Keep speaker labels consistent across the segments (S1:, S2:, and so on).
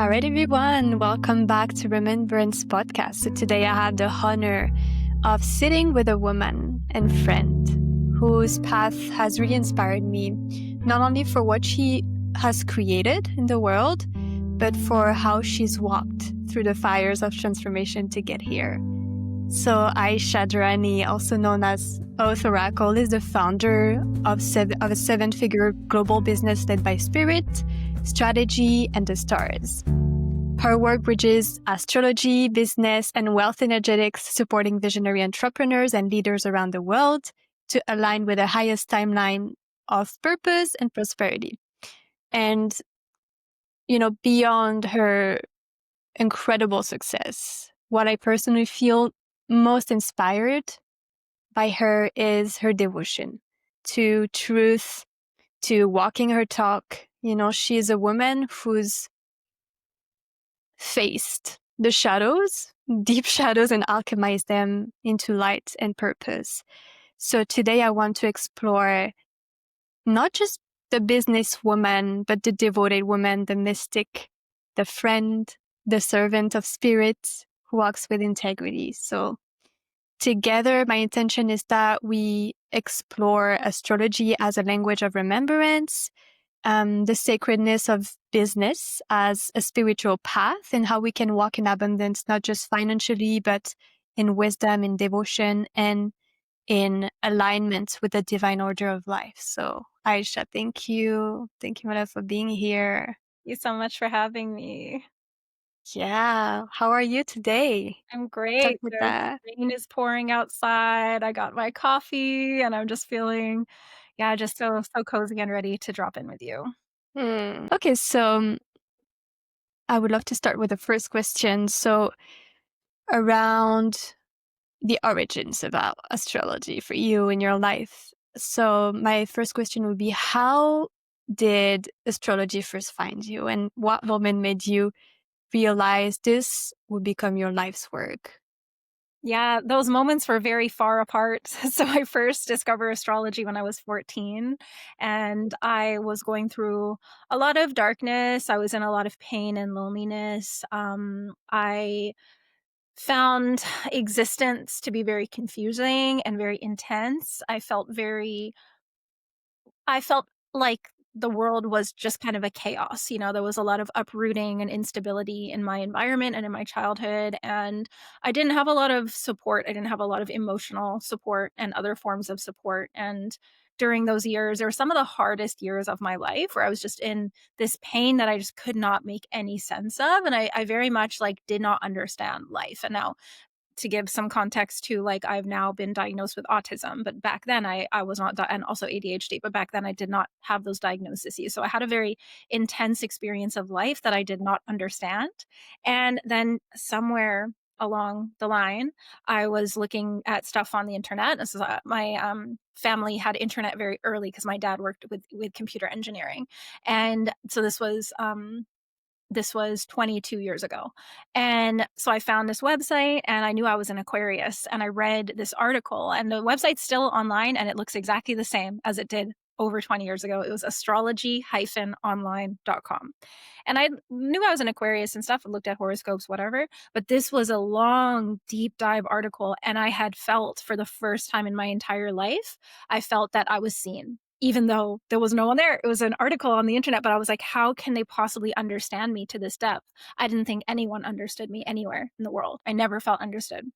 S1: All right, everyone, welcome back to Remembrance podcast. So today I have the honor of sitting with a woman and friend whose path has really inspired me, not only for what she has created in the world, but for how she's walked through the fires of transformation to get here. So Ayesha Durrani, also known as Oath Oracle, is the founder of a seven-figure global business led by spirit, strategy, and the stars. Her work bridges astrology, business, and wealth energetics, supporting visionary entrepreneurs and leaders around the world to align with the highest timeline of purpose and prosperity. And, beyond her incredible success, what I personally feel most inspired by her is her devotion to truth, to walking her talk. She is a woman who's faced the shadows, deep shadows, and alchemized them into light and purpose. So today I want to explore not just the businesswoman, but the devoted woman, the mystic, the friend, the servant of spirit who walks with integrity. So together, my intention is that we explore astrology as a language of remembrance, the sacredness of business as a spiritual path, and how we can walk in abundance, not just financially, but in wisdom, in devotion, and in alignment with the divine order of life. So, Aisha, thank you. Thank you, Mala, for being here.
S2: Thank you so much for having me.
S1: Yeah. How are you today?
S2: I'm
S1: Talk
S2: great.
S1: with
S2: The
S1: that.
S2: rain is pouring outside. I got my coffee and I'm just feeling, just so cozy and ready to drop in with you.
S1: Okay, so I would love to start with the first question. So, around the origins about astrology for you in your life. So, my first question would be, how did astrology first find you, and what moment made you realize this would become your life's work?
S2: Yeah, those moments were very far apart. So I first discovered astrology when I was 14 and I was going through a lot of darkness. I was in a lot of pain and loneliness. I found existence to be very confusing and very intense. I felt like the world was just kind of a chaos. There was a lot of uprooting and instability in my environment and in my childhood. And I didn't have a lot of support. I didn't have a lot of emotional support and other forms of support. And during those years, they were some of the hardest years of my life where I was just in this pain that I just could not make any sense of. And I very much did not understand life. And now to give some context to I've now been diagnosed with autism, but back then I was not, and also ADHD, but back then I did not have those diagnoses. So I had a very intense experience of life that I did not understand. And then somewhere along the line, I was looking at stuff on the internet. This is my family had internet very early because my dad worked with computer engineering, and so this was 22 years ago. And so I found this website and I knew I was an Aquarius and I read this article, and the website's still online and it looks exactly the same as it did over 20 years ago. It was astrology-online.com. And I knew I was an Aquarius and stuff. I looked at horoscopes, whatever, but this was a long, deep dive article. And I had felt for the first time in my entire life, I felt that I was seen even though there was no one there. It was an article on the internet, but I was like, how can they possibly understand me to this depth? I didn't think anyone understood me anywhere in the world. I never felt understood.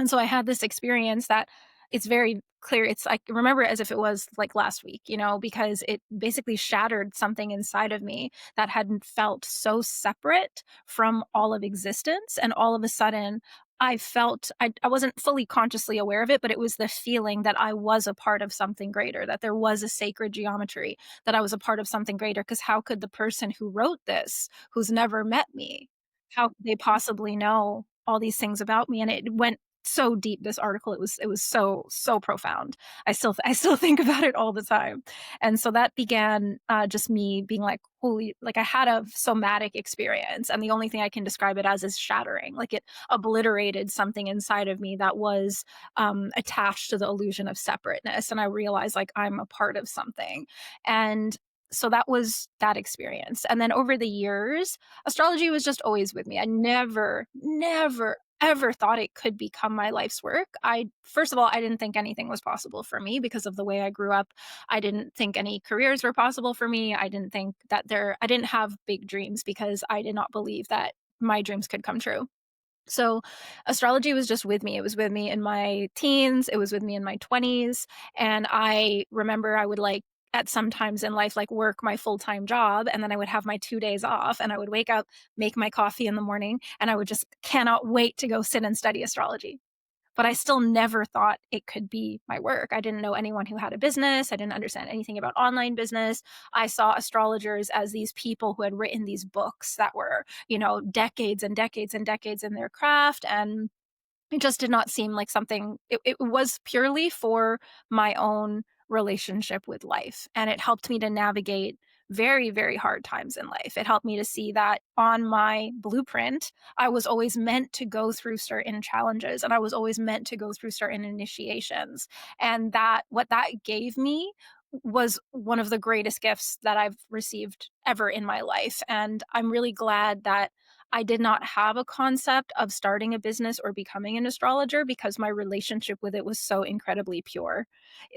S2: And so I had this experience that it's very clear. It's I remember it as if it was like last week, because it basically shattered something inside of me that hadn't felt so separate from all of existence. And all of a sudden, I felt I wasn't fully consciously aware of it, but it was the feeling that I was a part of something greater, that there was a sacred geometry, that I was a part of something greater. Because how could the person who wrote this, who's never met me, how could they possibly know all these things about me? And it went so deep, this article. It was so profound. I still think about it all the time. And so that began just me being like, holy, I had a somatic experience, and the only thing I can describe it as is shattering. It obliterated something inside of me that was attached to the illusion of separateness, and I realized I'm a part of something. And So that was that experience. And then over the years, astrology was just always with me. I never, ever thought it could become my life's work. First of all, I didn't think anything was possible for me because of the way I grew up. I didn't think any careers were possible for me. I didn't think that I didn't have big dreams because I did not believe that my dreams could come true. So astrology was just with me. It was with me in my teens, it was with me in my 20s, and I remember I would like at some times in life like work my full-time job, and then I would have my 2 days off, and I would wake up, make my coffee in the morning, and I would just cannot wait to go sit and study astrology. But I still never thought it could be my work. I didn't know anyone who had a business. I didn't understand anything about online business. I saw astrologers as these people who had written these books that were, decades and decades and decades in their craft. And it just did not seem like something, it was purely for my own relationship with life. And it helped me to navigate very, very hard times in life. It helped me to see that on my blueprint, I was always meant to go through certain challenges and I was always meant to go through certain initiations. And that what that gave me was one of the greatest gifts that I've received ever in my life. And I'm really glad that I did not have a concept of starting a business or becoming an astrologer because my relationship with it was so incredibly pure.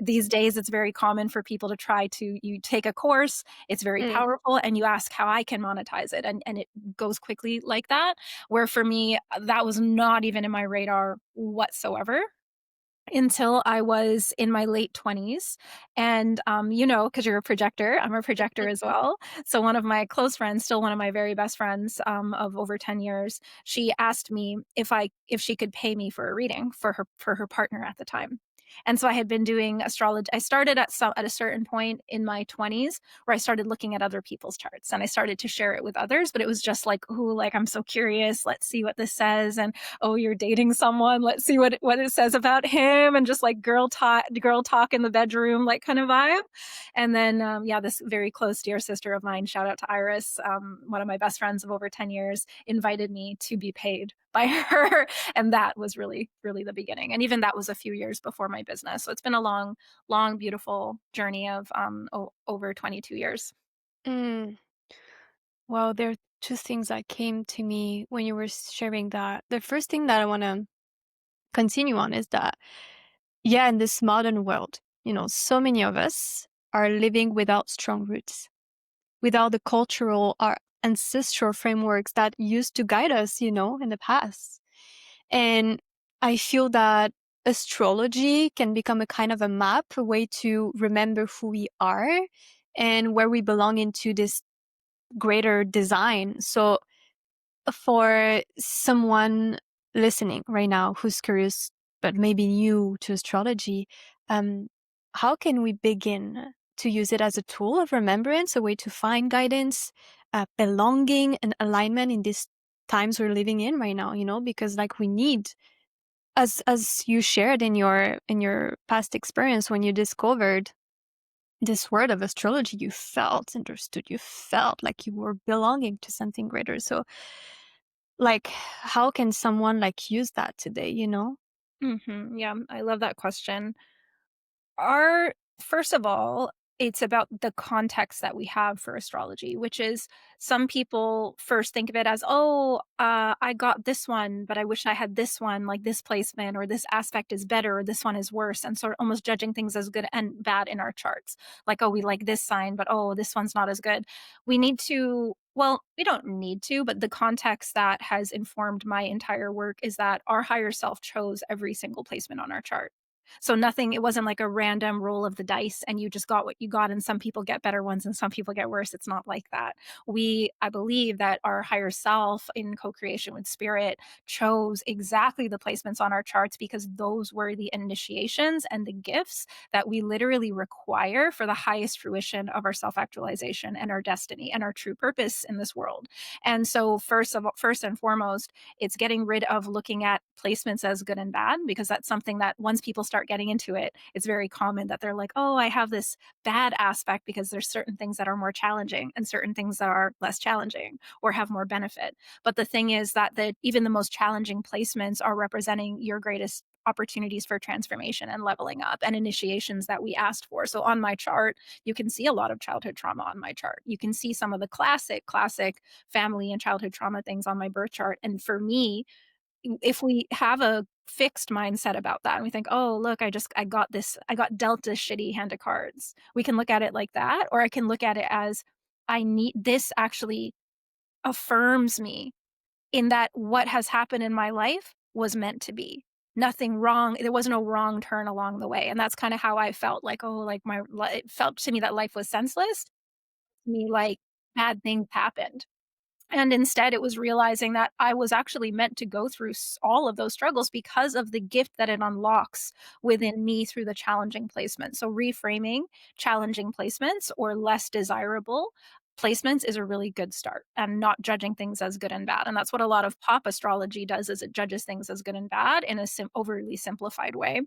S2: These days, it's very common for people to you take a course, it's very
S1: Mm.
S2: powerful, and you ask how I can monetize it. And it goes quickly like that. Where for me, that was not even in my radar whatsoever until I was in my late 20s. And, because you're a projector, I'm a projector as
S1: Mhm.
S2: well. So one of my close friends, still one of my very best friends of over 10 years, she asked me if she could pay me for a reading for her partner at the time. And so I had been doing astrology. I started at a certain point in my 20s where I started looking at other people's charts and I started to share it with others. But it was just like, "Ooh, like I'm so curious. Let's see what this says." And oh, you're dating someone. Let's see what it says about him, and just like girl talk in the bedroom, like kind of vibe. And then, yeah, this very close dear sister of mine, shout out to Iris, one of my best friends of over 10 years, invited me to be paid by her, and that was really, really the beginning. And even that was a few years before my business. So it's been a long, long, beautiful journey of over 22 years.
S1: Mm. Well, there are two things that came to me when you were sharing that. The first thing that I want to continue on is that, yeah, in this modern world, so many of us are living without strong roots, without the cultural or ancestral frameworks that used to guide us, in the past. And I feel that astrology can become a kind of a map, a way to remember who we are and where we belong into this greater design. So for someone listening right now who's curious but maybe new to astrology, um, how can we begin to use it as a tool of remembrance, a way to find guidance, belonging, and alignment in these times we're living in right now? Because like we need, as you shared in your past experience when you discovered this word of astrology, you felt understood, you felt like you were belonging to something greater. So like, how can someone like use that today?
S2: Yeah, I love that question. Our First of all, it's about the context that we have for astrology, which is some people first think of it as, oh, I got this one, but I wish I had this one, like this placement, or this aspect is better, or this one is worse, and sort of almost judging things as good and bad in our charts. Like, oh, we like this sign, but oh, this one's not as good. We don't need to, but the context that has informed my entire work is that our higher self chose every single placement on our chart. So nothing, it wasn't like a random roll of the dice and you just got what you got, and some people get better ones and some people get worse. It's not like that. I believe that our higher self in co-creation with spirit chose exactly the placements on our charts because those were the initiations and the gifts that we literally require for the highest fruition of our self-actualization and our destiny and our true purpose in this world. And so first and foremost, it's getting rid of looking at placements as good and bad, because that's something that once people start getting into it, it's very common that they're like, oh, I have this bad aspect because there's certain things that are more challenging and certain things that are less challenging or have more benefit. But the thing is that even the most challenging placements are representing your greatest opportunities for transformation and leveling up and initiations that we asked for. So on my chart, you can see a lot of childhood trauma on my chart. You can see some of the classic family and childhood trauma things on my birth chart. And for me, if we have a fixed mindset about that and we think, oh, look, I got dealt a shitty hand of cards. We can look at it like that, or I can look at it as I need this actually affirms me in that what has happened in my life was meant to be. Nothing wrong. There was no wrong turn along the way. And that's kind of how I felt like, oh, like it felt to me that life was senseless. To me, like bad things happened. And instead, it was realizing that I was actually meant to go through all of those struggles because of the gift that it unlocks within me through the challenging placement. So, reframing challenging placements or less desirable placements is a really good start, and not judging things as good and bad. And that's what a lot of pop astrology does, is it judges things as good and bad in a overly simplified way.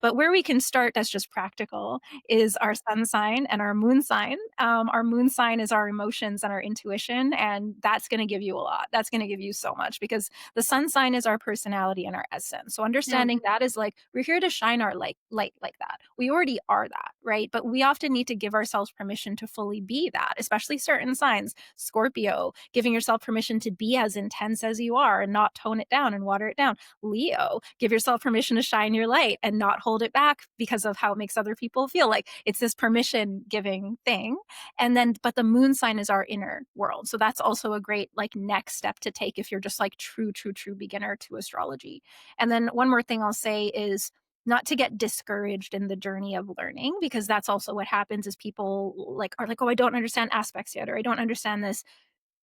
S2: But where we can start that's just practical is our sun sign and our moon sign. Our moon sign is our emotions and our intuition, and that's going to give you a lot. That's going to give you so much because the sun sign is our personality and our essence. So
S1: Mm.
S2: understanding that is like we're here to shine our light like that. We already are that, right? But we often need to give ourselves permission to fully be that, especially certain signs. Scorpio, giving yourself permission to be as intense as you are and not tone it down and water it down. Leo, give yourself permission to shine your light and not hold it back because of how it makes other people feel. Like it's this permission giving thing. And then, but the moon sign is our inner world. So that's also a great like next step to take if you're just like true beginner to astrology. And then one more thing I'll say is not to get discouraged in the journey of learning, because that's also what happens is people like are like, oh, I don't understand aspects yet, or I don't understand this.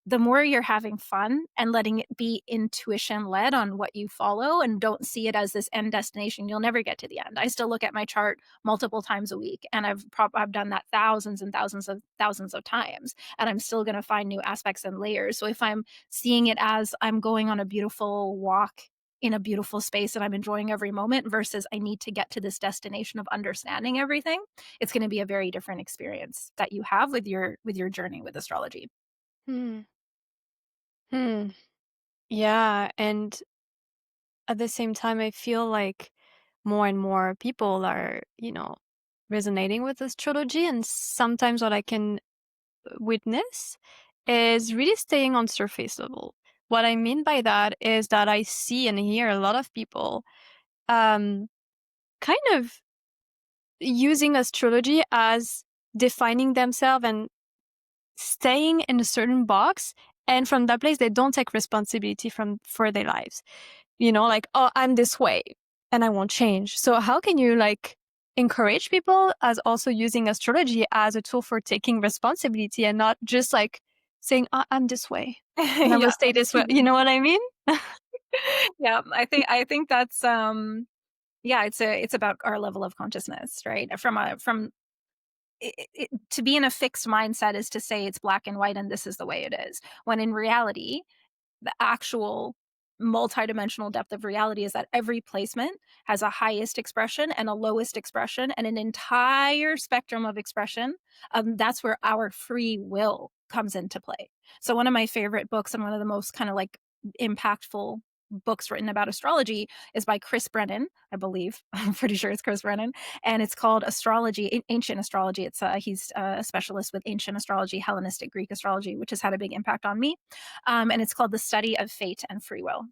S2: The more you're having fun and letting it be intuition led on what you follow, and don't see it as this end destination, you'll never get to the end. I still look at my chart multiple times a week, and I've done that thousands and thousands of times, and I'm still going to find new aspects and layers. So if I'm seeing it as I'm going on a beautiful walk in a beautiful space and I'm enjoying every moment versus I need to get to this destination of understanding everything, it's going to be a very different experience that you have with your journey with astrology.
S1: Hmm. Hmm. Yeah. And at the same time, I feel like more and more people are, resonating with astrology. And sometimes what I can witness is really staying on surface level. What I mean by that is that I see and hear a lot of people um, kind of using astrology as defining themselves and staying in a certain box. And from that place, they don't take responsibility for their lives. Like, oh, I'm this way and I won't change. So how can you like encourage people as also using astrology as a tool for taking responsibility and not just like saying, oh, I'm this way and I will
S2: Yeah.
S1: stay this way. You know what I mean?
S2: Yeah, I think that's yeah, it's about our level of consciousness, right? From to be in a fixed mindset is to say it's black and white and this is the way it is. When in reality, the actual multidimensional depth of reality is that every placement has a highest expression and a lowest expression and an entire spectrum of expression. That's where our free will comes into play. So one of my favorite books and one of the most kind of like impactful books written about astrology is by Chris Brennan, I believe. I'm pretty sure it's Chris Brennan, and it's called Astrology, Ancient Astrology. It's he's a specialist with ancient astrology, Hellenistic Greek astrology, which has had a big impact on me. And it's called The Study of Fate and Free Will.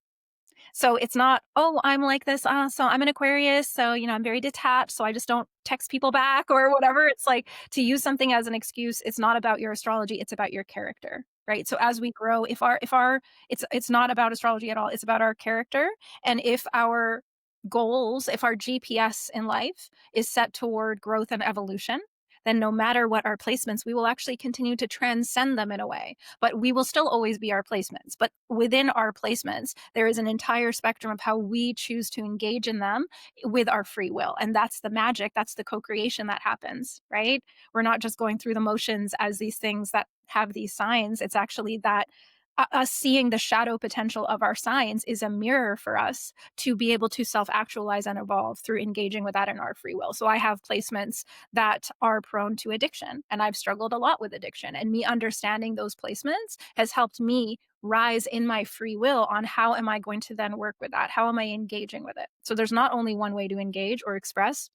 S2: So it's not, oh, I'm like this. So I'm an Aquarius. So, I'm very detached. So I just don't text people back or whatever. It's like to use something as an excuse. It's not about your astrology. It's about your character. Right. So as we grow, it's not about astrology at all. It's about our character. And if our GPS in life is set toward growth and evolution, then no matter what our placements, we will actually continue to transcend them in a way. But we will still always be our placements. But within our placements, there is an entire spectrum of how we choose to engage in them with our free will. And that's the magic. That's the co-creation that happens, right? We're not just going through the motions as these things that have these signs. It's actually that us seeing the shadow potential of our signs is a mirror for us to be able to self actualize and evolve through engaging with that in our free will. So I have placements that are prone to addiction, and I've struggled a lot with addiction. And me understanding those placements has helped me rise in my free will on how am I going to then work with that? How am I engaging with it? So there's not only one way to engage or express,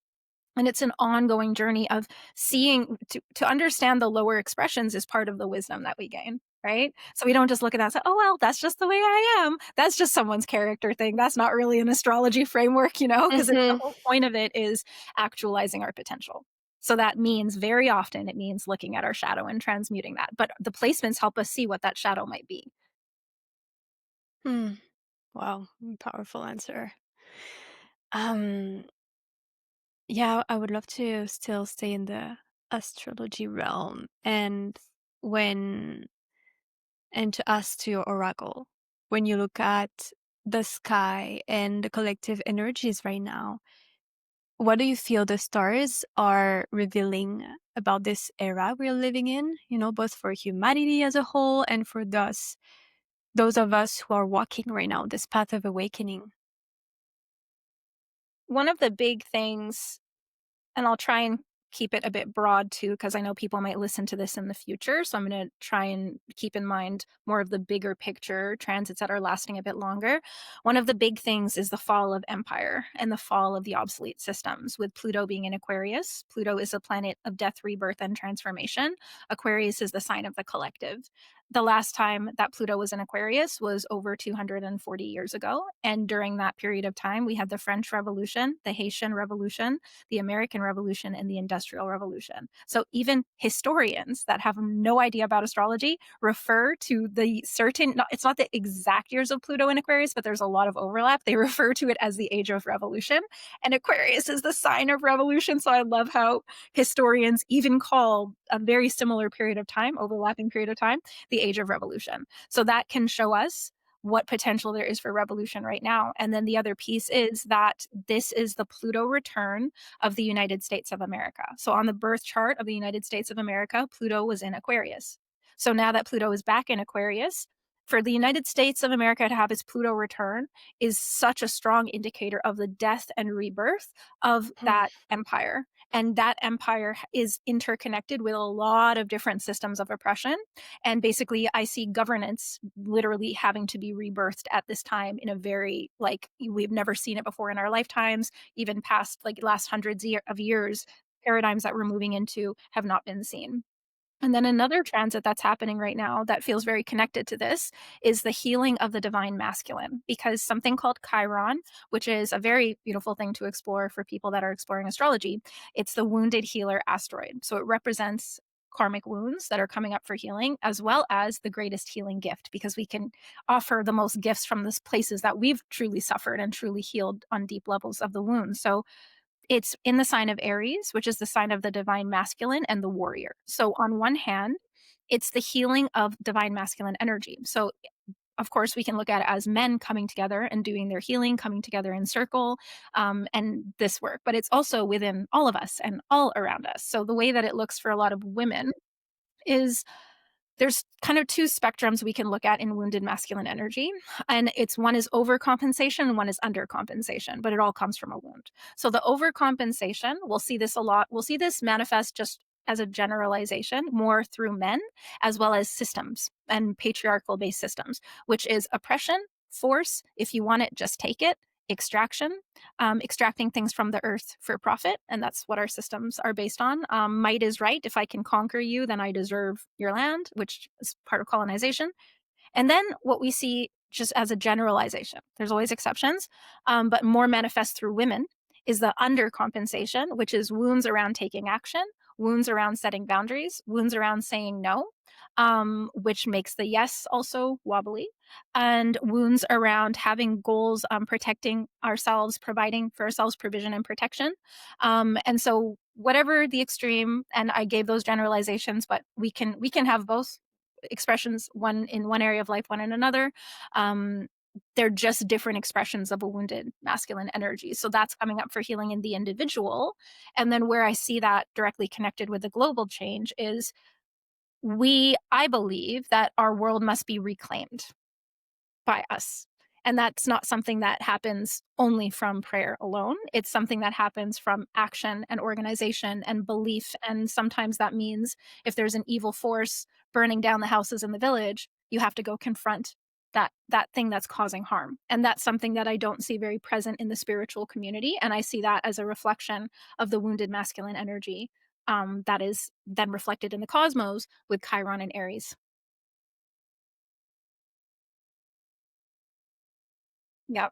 S2: and it's an ongoing journey of seeing to understand the lower expressions is part of the wisdom that we gain, right? So we don't just look at that and say, oh well, that's just the way I am, that's just someone's character thing, that's not really an astrology framework, because the
S1: Hmm.
S2: whole point of it is actualizing our potential. So that means very often it means looking at our shadow and transmuting that, but the placements help us see what that shadow might be.
S1: Hmm. Wow, powerful answer. Um, yeah, I would love to still stay in the astrology realm when and to ask to your oracle. When you look at the sky and the collective energies right now, what do you feel the stars are revealing about this era we're living in, both for humanity as a whole and for those of us who are walking right now this path of awakening?
S2: One of the big things, and I'll try and keep it a bit broad too, because I know people might listen to this in the future. So I'm going to try and keep in mind more of the bigger picture transits that are lasting a bit longer. One of the big things is the fall of empire and the fall of the obsolete systems, with Pluto being in Aquarius. Pluto is a planet of death, rebirth, and transformation. Aquarius is the sign of the collective. The last time that Pluto was in Aquarius was over 240 years ago. And during that period of time, we had the French Revolution, the Haitian Revolution, the American Revolution, and the Industrial Revolution. So even historians that have no idea about astrology refer to the it's not the exact years of Pluto in Aquarius, but there's a lot of overlap. They refer to it as the age of revolution. And Aquarius is the sign of revolution. So I love how historians even call a very similar period of time, overlapping period of time, the age of revolution. So that can show us what potential there is for revolution right now. And then the other piece is that this is the Pluto return of the United States of America. So on the birth chart of the United States of America, Pluto was in Aquarius. So now that Pluto is back in Aquarius, for the United States of America to have its Pluto return is such a strong indicator of the death and rebirth of
S1: Hmm.
S2: that empire. And that empire is interconnected with a lot of different systems of oppression. And basically, I see governance literally having to be rebirthed at this time in a very, like, we've never seen it before in our lifetimes, even past like last of years. Paradigms that we're moving into have not been seen. And then another transit that's happening right now that feels very connected to this is the healing of the divine masculine, because something called Chiron, which is a very beautiful thing to explore for people that are exploring astrology, it's the wounded healer asteroid. So it represents karmic wounds that are coming up for healing, as well as the greatest healing gift, because we can offer the most gifts from the places that we've truly suffered and truly healed on deep levels of the wounds. So it's in the sign of Aries, which is the sign of the divine masculine and the warrior. So, on one hand, it's the healing of divine masculine energy. So, of course, we can look at it as men coming together and doing their healing, coming together in circle, and this work. But it's also within all of us and all around us. So, the way that it looks for a lot of women is there's kind of two spectrums we can look at in wounded masculine energy. And it's one is overcompensation and one is undercompensation, but it all comes from a wound. So the overcompensation, we'll see this a lot. We'll see this manifest just as a generalization more through men as well as systems and patriarchal based systems, which is oppression, force. If you want it, just take it. Extraction, extracting things from the earth for profit. And that's what our systems are based on. Might is right. If I can conquer you, then I deserve your land, which is part of colonization. And then what we see just as a generalization, there's always exceptions, but more manifest through women, is the undercompensation, which is wounds around taking action, wounds around setting boundaries, wounds around saying no, which makes the yes also wobbly, and wounds around having goals, protecting ourselves, providing for ourselves provision and protection. And so whatever the extreme, and I gave those generalizations, but we can have both expressions, one in one area of life, one in another. Um, they're just different expressions of a wounded masculine energy. So that's coming up for healing in the individual. And then where I see that directly connected with the global change is I believe that our world must be reclaimed by us. And that's not something that happens only from prayer alone. It's something that happens from action and organization and belief. And sometimes that means if there's an evil force burning down the houses in the village, you have to go confront that thing that's causing harm. And that's something that I don't see very present in the spiritual community. And I see that as a reflection of the wounded masculine energy that is then reflected in the cosmos with Chiron and Aries. Yeah.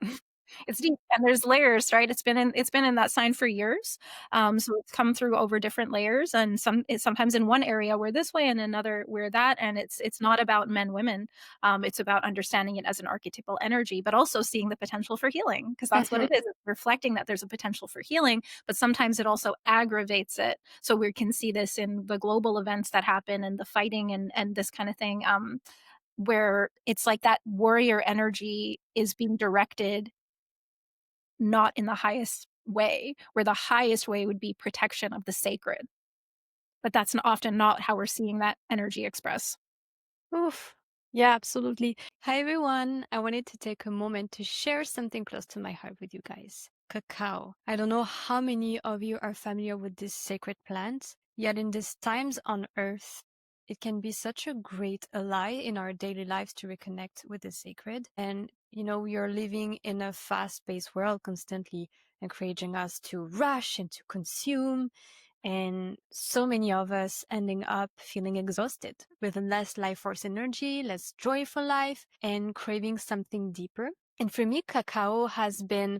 S2: It's deep and there's layers, right? It's been in that sign for years. So it's come through over different layers and it's sometimes in one area we're this way and another we're that, and it's not about men, women. It's about understanding it as an archetypal energy, but also seeing the potential for healing because that's what
S1: Mhm.
S2: it is. It's reflecting that there's a potential for healing, but sometimes it also aggravates it. So we can see this in the global events that happen and the fighting and this kind of thing. Where it's like that warrior energy is being directed not in the highest way, where the highest way would be protection of the sacred. But that's often not how we're seeing that energy express.
S1: Oof. Yeah, absolutely. Hi, everyone. I wanted to take a moment to share something close to my heart with you guys. Cacao. I don't know how many of you are familiar with this sacred plant, yet in these times on Earth, it can be such a great ally in our daily lives to reconnect with the sacred. And, we are living in a fast-paced world constantly encouraging us to rush and to consume, and so many of us ending up feeling exhausted with less life force energy, less joy for life, and craving something deeper. And for me, cacao has been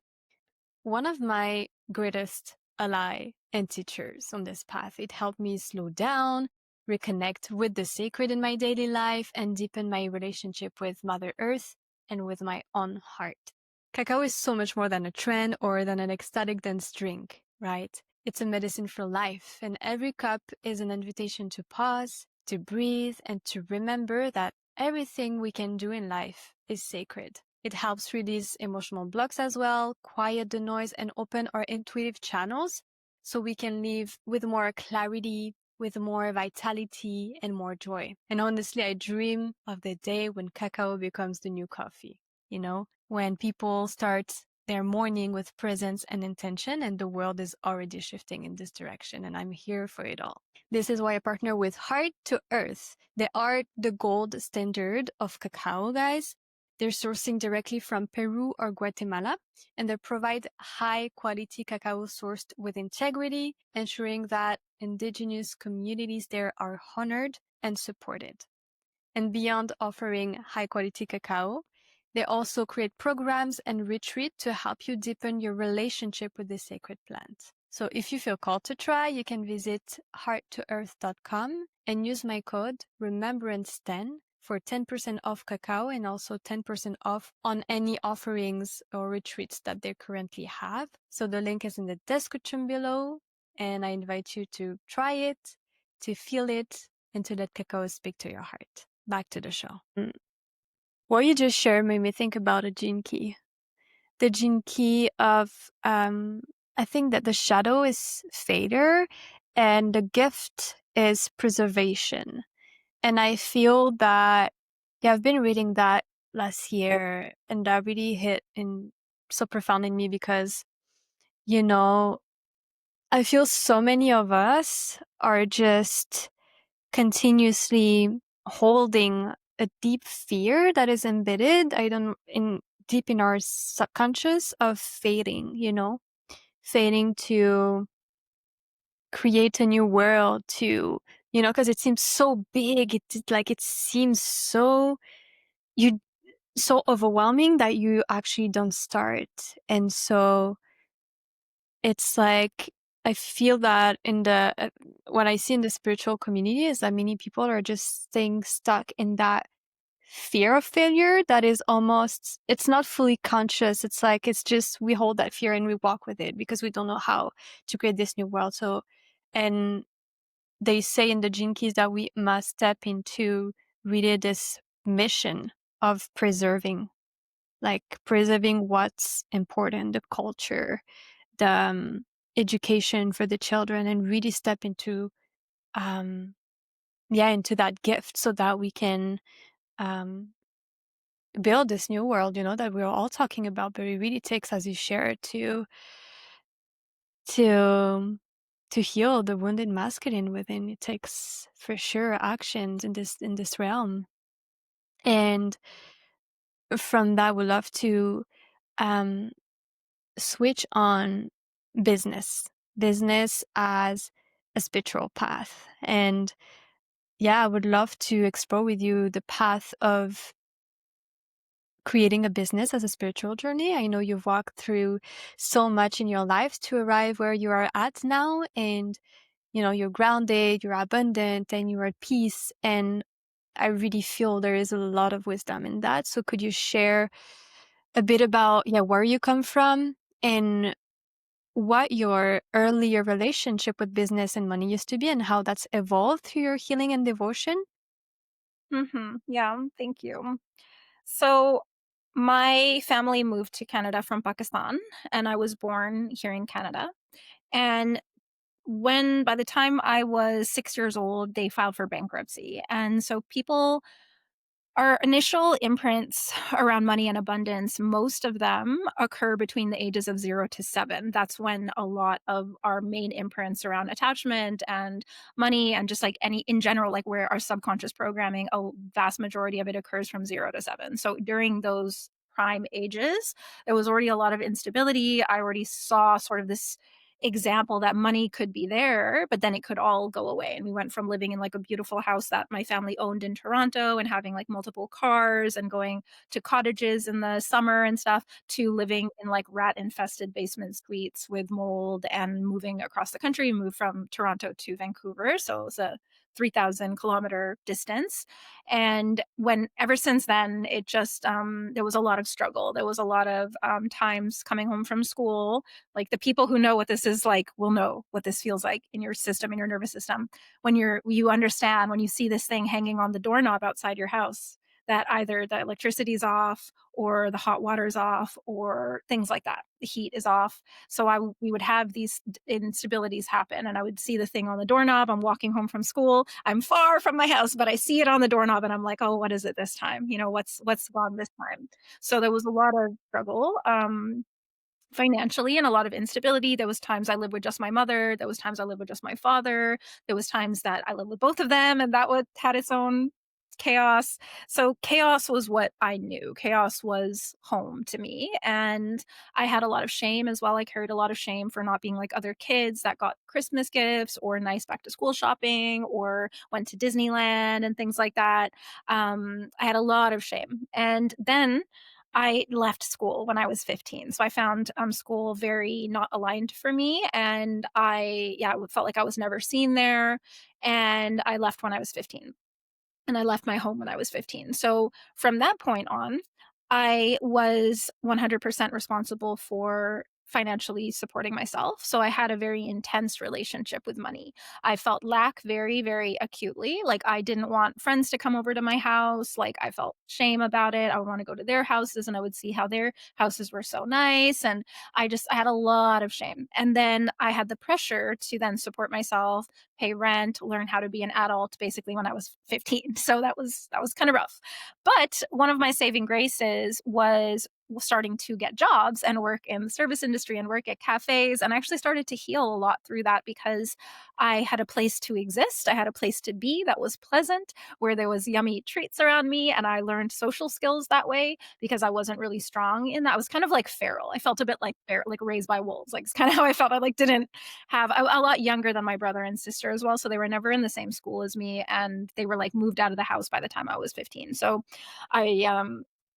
S1: one of my greatest ally and teachers on this path. It helped me slow down, reconnect with the sacred in my daily life, and deepen my relationship with Mother Earth and with my own heart. Cacao is so much more than a trend or than an ecstatic dance drink, right? It's a medicine for life, and every cup is an invitation to pause, to breathe, and to remember that everything we can do in life is sacred. It helps release emotional blocks as well, quiet the noise, and open our intuitive channels so we can live with more clarity, with more vitality, and more joy. And honestly, I dream of the day when cacao becomes the new coffee, when people start their morning with presence and intention, and the world is already shifting in this direction, and I'm here for it all. This is why I partner with Heart to Earth. They are the gold standard of cacao, guys. They're sourcing directly from Peru or Guatemala, and they provide high quality cacao sourced with integrity, ensuring that indigenous communities there are honored and supported. And beyond offering high quality cacao, they also create programs and retreat to help you deepen your relationship with the sacred plant. So if you feel called to try, you can visit hearttoearth.com and use my code Remembrance10 for 10% off cacao and also 10% off on any offerings or retreats that they currently have. So the link is in the description below, and I invite you to try it, to feel it, and to let cacao speak to your heart. Back to the show. What you just shared made me think about a gene key. The gene key of, I think that the shadow is failure and the gift is preservation. And I feel that, yeah, I've been reading that last year, and that really hit in so profound in me because, I feel so many of us are just continuously holding a deep fear that is embedded, deep in our subconscious of failing, failing to create a new world, to, because it seems so big. It seems you so overwhelming that you actually don't start. And so it's like, I feel that what I see in the spiritual community is that many people are just staying stuck in that fear of failure that is almost, it's not fully conscious. It's like, it's just, we hold that fear and we walk with it because we don't know how to create this new world. So, and they say in the Gene Keys that we must step into really this mission of preserving what's important, the culture, the education for the children, and really step into yeah, into that gift so that we can um, build this new world, that we're all talking about. But it really takes, as you shared, to to heal the wounded masculine within. It takes for sure actions in this realm. And from that, we love to um, switch on business as a spiritual path. And yeah, I would love to explore with you the path of creating a business as a spiritual journey. I know you've walked through so much in your life to arrive where you are at now, and you're grounded, you're abundant, and you're at peace. And I really feel there is a lot of wisdom in that. So could you share a bit about, yeah, where you come from and what your earlier relationship with business and money used to be and how that's evolved through your healing and devotion?
S2: Yeah, thank you. So, my family moved to Canada from Pakistan, and I was born here in Canada. And by the time I was 6 years old, they filed for bankruptcy. And so our initial imprints around money and abundance, most of them occur between the ages of 0 to 7. That's when a lot of our main imprints around attachment and money and just like any in general, like where our subconscious programming, a vast majority of it occurs from 0 to 7. So during those prime ages, there was already a lot of instability. I already saw sort of this example that money could be there, but then it could all go away. And we went from living in like a beautiful house that my family owned in Toronto and having like multiple cars and going to cottages in the summer and stuff to living in like rat infested basement suites with mold and moving across the country. We moved from Toronto to Vancouver. So it was a 3,000-kilometer distance. And when ever since then, it just, there was a lot of struggle. There was a lot of times coming home from school, like the people who know what this is like will know what this feels like in your system, in your nervous system. You understand when you see this thing hanging on the doorknob outside your house that either the electricity's off or the hot water's off or things like that. The heat is off. So we would have these instabilities happen, and I would see the thing on the doorknob. I'm walking home from school. I'm far from my house, but I see it on the doorknob, and I'm like, oh, what is it this time? What's wrong this time? So there was a lot of struggle. Financially and a lot of instability. There was times I lived with just my mother, there was times I lived with just my father, there was times that I lived with both of them, and that would had its own chaos. So chaos was what I knew. Chaos was home to me, and I had a lot of shame as well. I carried a lot of shame for not being like other kids that got Christmas gifts or nice back to school shopping or went to Disneyland and things like that. I had a lot of shame. And then I left school when I was 15. So I found school very not aligned for me. And yeah, it felt like I was never seen there. And I left when I was 15, and I left my home when I was 15. So from that point on, I was 100% responsible for financially supporting myself. So I had a very intense relationship with money. I felt lack very, very acutely. Like I didn't want friends to come over to my house. Like I felt shame about it. I would want to go to their houses and I would see how their houses were so nice. And I had a lot of shame. And then I had the pressure to then support myself, pay rent, learn how to be an adult basically when I was 15. So that was kind of rough. But one of my saving graces was starting to get jobs and work in the service industry and work at cafes, and I actually started to heal a lot through that because I had a place to exist. I had a place to be that was pleasant, where there was yummy treats around me, and I learned social skills that way because I wasn't really strong in that. I was kind of like feral. I felt a bit like like raised by wolves. Like it's kind of how I felt. I like didn't have a lot younger than my brother and sister as well, so they were never in the same school as me, and they were like moved out of the house by the time I was 15. So I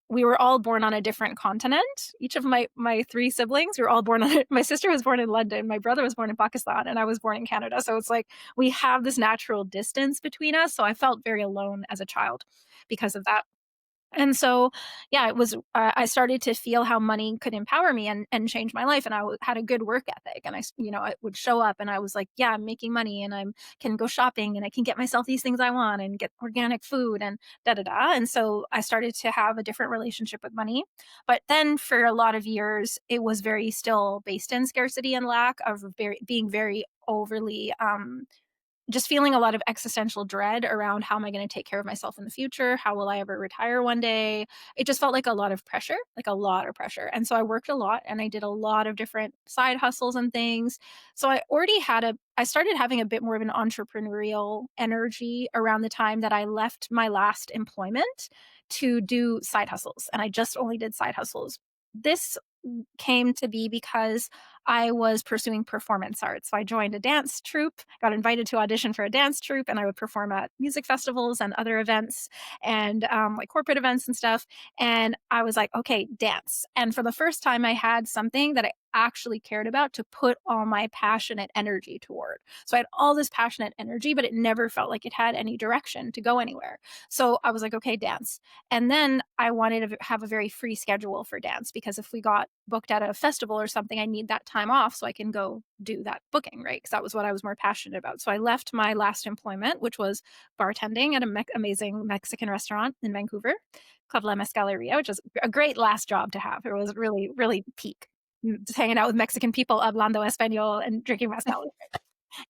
S2: we were all born on a different continent. Each of my three siblings, we were all born on it. My sister was born in London, my brother was born in Pakistan, and I was born in Canada. So it's like we have this natural distance between us. So I felt very alone as a child because of that. And so, yeah, it was, I started to feel how money could empower me and change my life. And had a good work ethic. And I would show up and I was like, yeah, I'm making money and can go shopping and I can get myself these things I want and get organic food and da da da. And so I started to have a different relationship with money. But then for a lot of years, it was very still based in scarcity and lack of being very overly just feeling a lot of existential dread around how am I going to take care of myself in the future? How will I ever retire one day? It just felt like a lot of pressure, like a lot of pressure. And so I worked a lot and I did a lot of different side hustles and things. So I started having a bit more of an entrepreneurial energy around the time that I left my last employment to do side hustles. And I just only did side hustles. This came to be because I was pursuing performance arts. So I joined a dance troupe, got invited to audition for a dance troupe, and I would perform at music festivals and other events and like corporate events and stuff. And I was like, okay, dance. And for the first time, I had something that I actually cared about to put all my passionate energy toward. So I had all this passionate energy, but it never felt like it had any direction to go anywhere. So I was like, okay, dance. And then I wanted to have a very free schedule for dance because if we got booked at a festival or something, I need that time off so I can go do that booking, right? Because that was what I was more passionate about. So I left my last employment, which was bartending at an amazing Mexican restaurant in Vancouver, Club La Mezcaleria, which is a great last job to have. It was really, really peak. Just hanging out with Mexican people, hablando español, and drinking mezcal.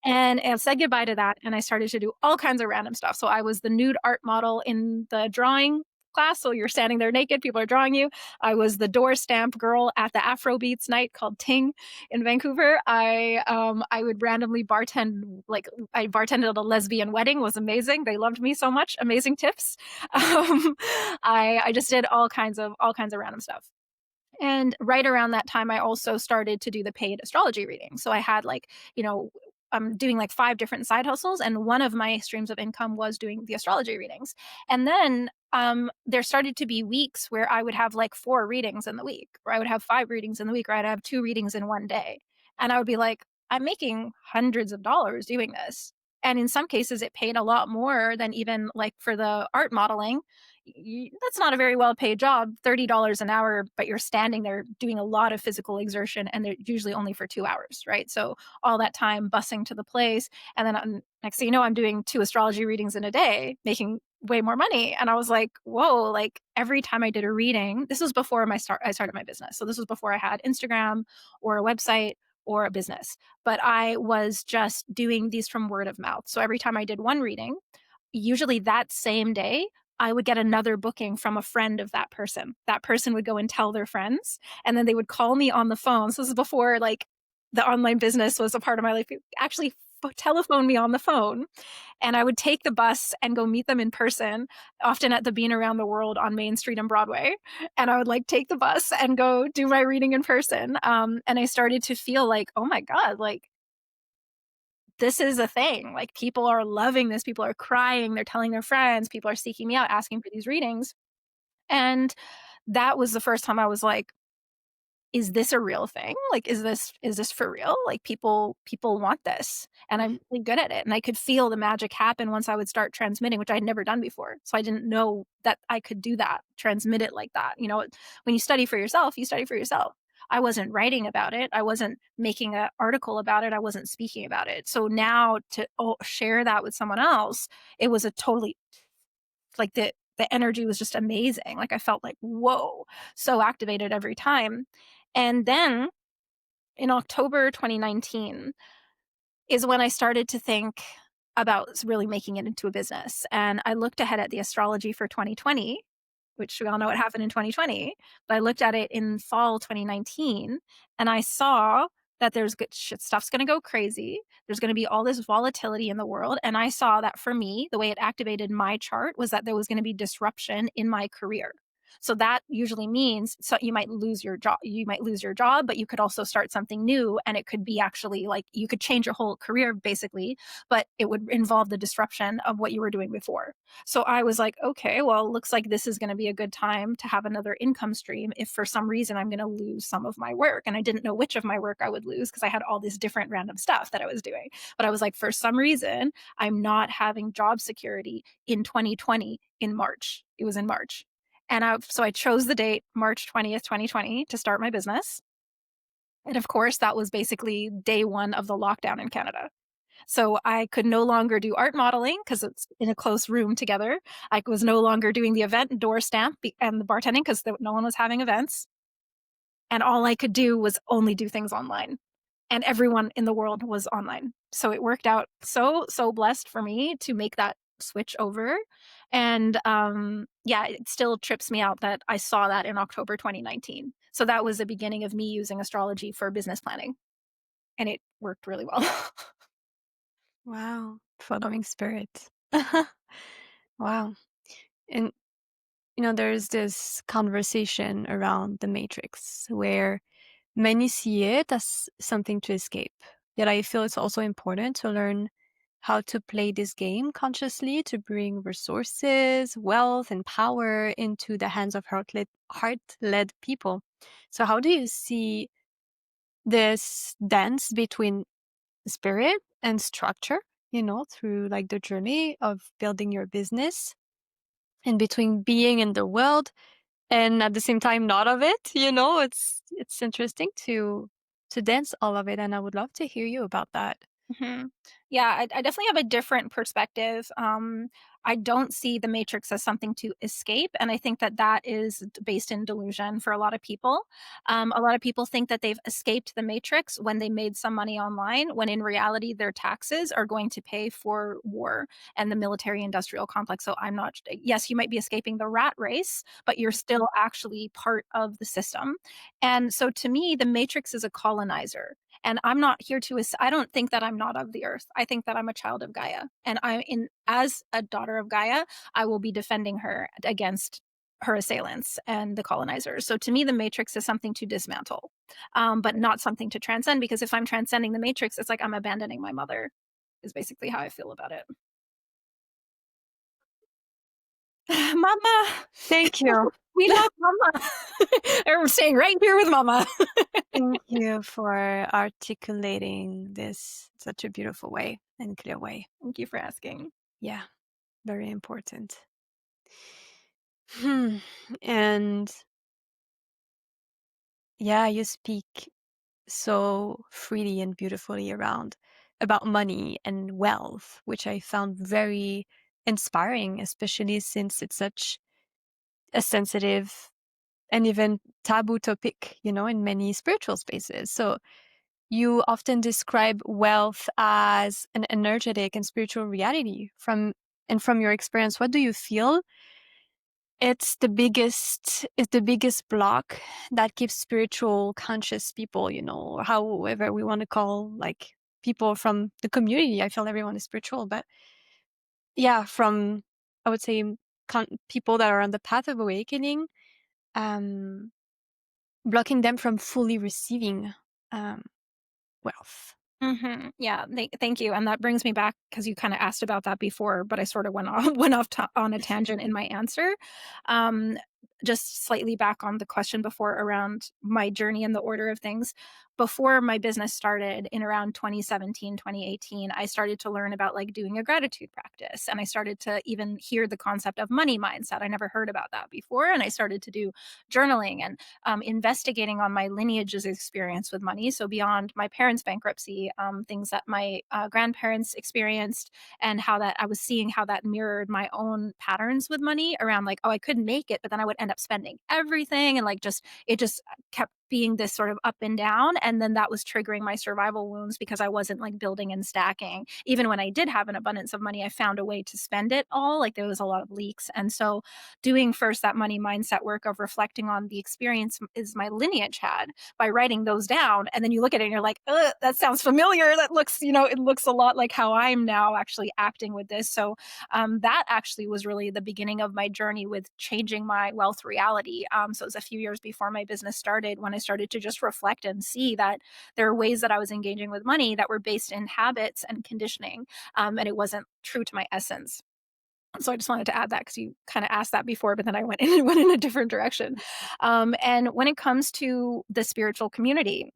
S2: And I said goodbye to that, and I started to do all kinds of random stuff. So I was the nude art model in the drawing class. So you're standing there naked, people are drawing you. I was the door stamp girl at the Afrobeats night called Ting in Vancouver. I would randomly bartend, like I bartended at a lesbian wedding, was amazing. They loved me so much. Amazing tips. I just did all kinds of random stuff. And right around that time, I also started to do the paid astrology reading. So I had like, I'm doing like 5 different side hustles, and one of my streams of income was doing the astrology readings. And then there started to be weeks where I would have like 4 readings in the week, or I would have 5 readings in the week, or I'd have 2 readings in one day. And I would be like, I'm making hundreds of dollars doing this. And in some cases, it paid a lot more than even like for the art modeling. That's not a very well paid job, $30 an hour, but you're standing there doing a lot of physical exertion and they're usually only for 2 hours, right? So all that time busing to the place. And then next thing you know, I'm doing 2 astrology readings in a day, making way more money. And I was like, whoa, like every time I did a reading, this was before I started my business. So this was before I had Instagram or a website or a business, but I was just doing these from word of mouth. So every time I did one reading, usually that same day, I would get another booking from a friend of that person. That person would go and tell their friends, and then they would call me on the phone. So this is before like the online business was a part of my life. Actually, telephone me on the phone, and I would take the bus and go meet them in person, often at the Bean Around the World on Main Street and Broadway. And I would like take the bus and go do my reading in person. And I started to feel like, oh my God, like this is a thing. Like people are loving this. People are crying. They're telling their friends. People are seeking me out, asking for these readings. And that was the first time I was like, is this a real thing? Like, is this for real? Like people want this and I'm really good at it. And I could feel the magic happen once I would start transmitting, which I'd never done before. So I didn't know that I could do that, transmit it like that. When you study for yourself, you study for yourself. I wasn't writing about it. I wasn't making an article about it. I wasn't speaking about it. So now to share that with someone else, it was a totally like the energy was just amazing. Like I felt like, whoa, so activated every time. And then in October 2019 is when I started to think about really making it into a business. And I looked ahead at the astrology for 2020, which we all know what happened in 2020. But I looked at it in fall 2019 and I saw that there's good shit stuff's going to go crazy. There's going to be all this volatility in the world. And I saw that for me, the way it activated my chart was that there was going to be disruption in my career. So that usually means so you might lose your job. You might lose your job, but you could also start something new. And it could be actually like you could change your whole career basically, but it would involve the disruption of what you were doing before. So I was like, okay, well, it looks like this is going to be a good time to have another income stream if for some reason I'm going to lose some of my work. And I didn't know which of my work I would lose because I had all this different random stuff that I was doing. But I was like, for some reason, I'm not having job security in 2020 in March. It was in March. And so I chose the date, March 20th, 2020, to start my business. And of course, that was basically day 1 of the lockdown in Canada. So I could no longer do art modeling because it's in a close room together. I was no longer doing the event door stamp and the bartending because no one was having events. And all I could do was only do things online. And everyone in the world was online. So it worked out so blessed for me to make that switch over. And yeah, it still trips me out that I saw that in October 2019. So that was the beginning of me using astrology for business planning, and it worked really well.
S1: Wow. Following spirit. Wow. And there's this conversation around the matrix where many see it as something to escape. Yet I feel it's also important to learn how to play this game consciously to bring resources, wealth, and power into the hands of heart-led people. So how do you see this dance between spirit and structure, through like the journey of building your business, and between being in the world and at the same time not of it? It's interesting to dance all of it, and I would love to hear you about that.
S2: Mhm. Yeah, I definitely have a different perspective. I don't see the Matrix as something to escape, and I think that that is based in delusion for a lot of people. A lot of people think that they've escaped the Matrix when they made some money online, when in reality their taxes are going to pay for war and the military-industrial complex. So I'm not. Yes, you might be escaping the rat race, but you're still actually part of the system. And so, to me, the Matrix is a colonizer. And I'm not here to I don't think that I'm not of the earth. I think that I'm a child of Gaia. And I in as a daughter of Gaia, I will be defending her against her assailants and the colonizers. So to me, the matrix is something to dismantle, but not something to transcend. Because if I'm transcending the matrix, it's like I'm abandoning my mother. Is basically how I feel about it. Mama,
S1: Thank you.
S2: we love Mama. I'm staying right here with Mama.
S1: Thank you for articulating this in such a beautiful way and clear way.
S2: Thank you for asking.
S1: Yeah, very important. Hmm. And yeah, you speak so freely and beautifully around about money and wealth, which I found very inspiring, especially since it's such a sensitive and even taboo topic, in many spiritual spaces. So you often describe wealth as an energetic and spiritual reality. From your experience, what do you feel it's the biggest block that keeps spiritual conscious people, or however we want to call, like, people from the community? I feel everyone is spiritual, but yeah, from, I would say, people that are on the path of awakening, um blocking them from fully receiving um wealth.
S2: Yeah, thank you, and that brings me back because you kinda asked about that before, but I sort of went off went off on a tangent in my answer. Um, just slightly back on the question before around my journey and the order of things. Before my business started in around 2017, 2018, I started to learn about, like, doing a gratitude practice, and I started to even hear the concept of money mindset. I never heard about that before, and I started to do journaling and investigating on my lineage's experience with money. So beyond my parents' bankruptcy, things that my grandparents experienced, and how that I was seeing how that mirrored my own patterns with money around, like, oh, I couldn't make it, but then I would end up spending everything, and like just it just kept being this sort of up and down, and then that was triggering my survival wounds because I wasn't like building and stacking. Even when I did have an abundance of money, I found a way to spend it all. Like there was a lot of leaks. And so doing first that money mindset work of reflecting on the experience is my lineage had by writing those down, and then you look at it and you're like, that sounds familiar. That looks, it looks a lot like how I'm now actually acting with this. So that actually was really the beginning of my journey with changing my wealth reality. So it was a few years before my business started when I started to just reflect and see that there are ways that I was engaging with money that were based in habits and conditioning, and it wasn't true to my essence. So I just wanted to add that because you kind of asked that before, but then I went in, went in a different direction. And when it comes to the spiritual community,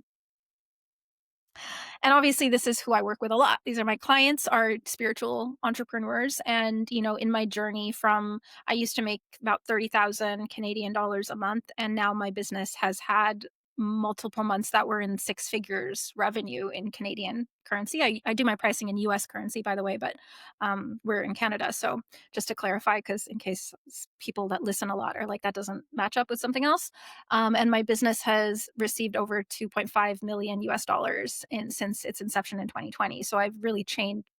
S2: and obviously this is who I work with a lot. These are my clients, are spiritual entrepreneurs. And, in my journey from, I used to make about 30,000 Canadian dollars a month. And now my business has had multiple months that were in six figures revenue in Canadian currency. I do my pricing in US currency, by the way, but we're in Canada. So just to clarify, because in case people that listen a lot are like, that doesn't match up with something else. And my business has received over 2.5 million US dollars since its inception in 2020. So I've really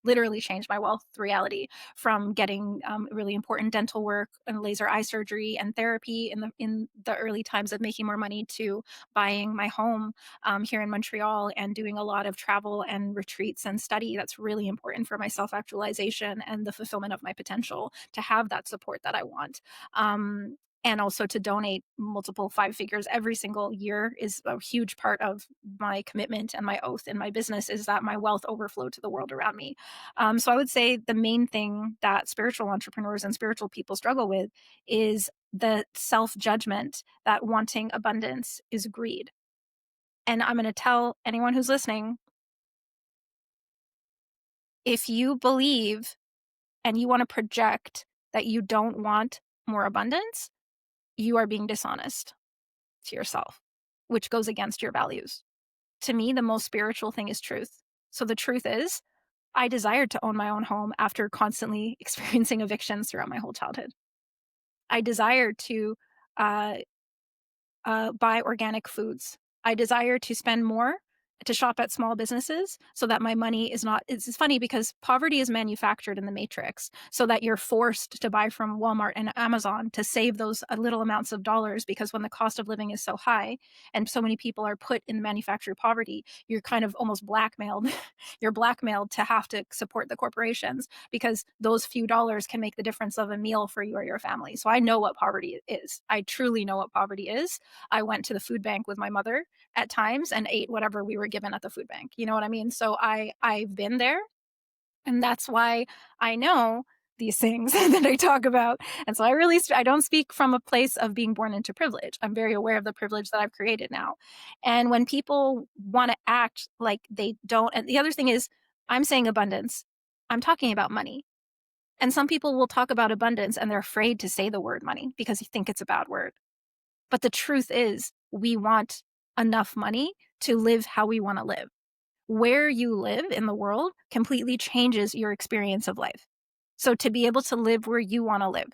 S2: literally changed my wealth reality from getting really important dental work and laser eye surgery and therapy in the early times of making more money to buying my home here in Montreal and doing a lot of travel and retreats and study. That's really important for my self actualization and the fulfillment of my potential to have that support that I want. And also to donate multiple five figures every single year is a huge part of my commitment and my oath in my business, is that my wealth overflow to the world around me. So I would say the main thing that spiritual entrepreneurs and spiritual people struggle with is the self-judgment that wanting abundance is greed. And I'm going to tell anyone who's listening, if you believe and you want to project that you don't want more abundance, you are being dishonest to yourself, which goes against your values. To me, the most spiritual thing is truth. So the truth is, I desired to own my own home after constantly experiencing evictions throughout my whole childhood. I desired to uh, buy organic foods. I desire to spend more to shop at small businesses so that my money is not. It's funny because poverty is manufactured in the matrix so that you're forced to buy from Walmart and Amazon to save those little amounts of dollars, because when the cost of living is so high and so many people are put in manufactured poverty, you're kind of almost blackmailed. You're blackmailed to have to support the corporations because those few dollars can make the difference of a meal for you or your family. So I know what poverty is. I truly know what poverty is. I went to the food bank with my mother at times and ate whatever we were given at the food bank. You know what I mean? So I've been there, and that's why I know these things that I talk about. And so I don't speak from a place of being born into privilege. I'm very aware of the privilege that I've created now. And when people want to act like they don't, and the other thing is, I'm saying abundance, I'm talking about money. And some people will talk about abundance and they're afraid to say the word money because they think it's a bad word. But the truth is, we want enough money to live how we want to live. Where you live in the world completely changes your experience of life. So to be able to live where you want to live,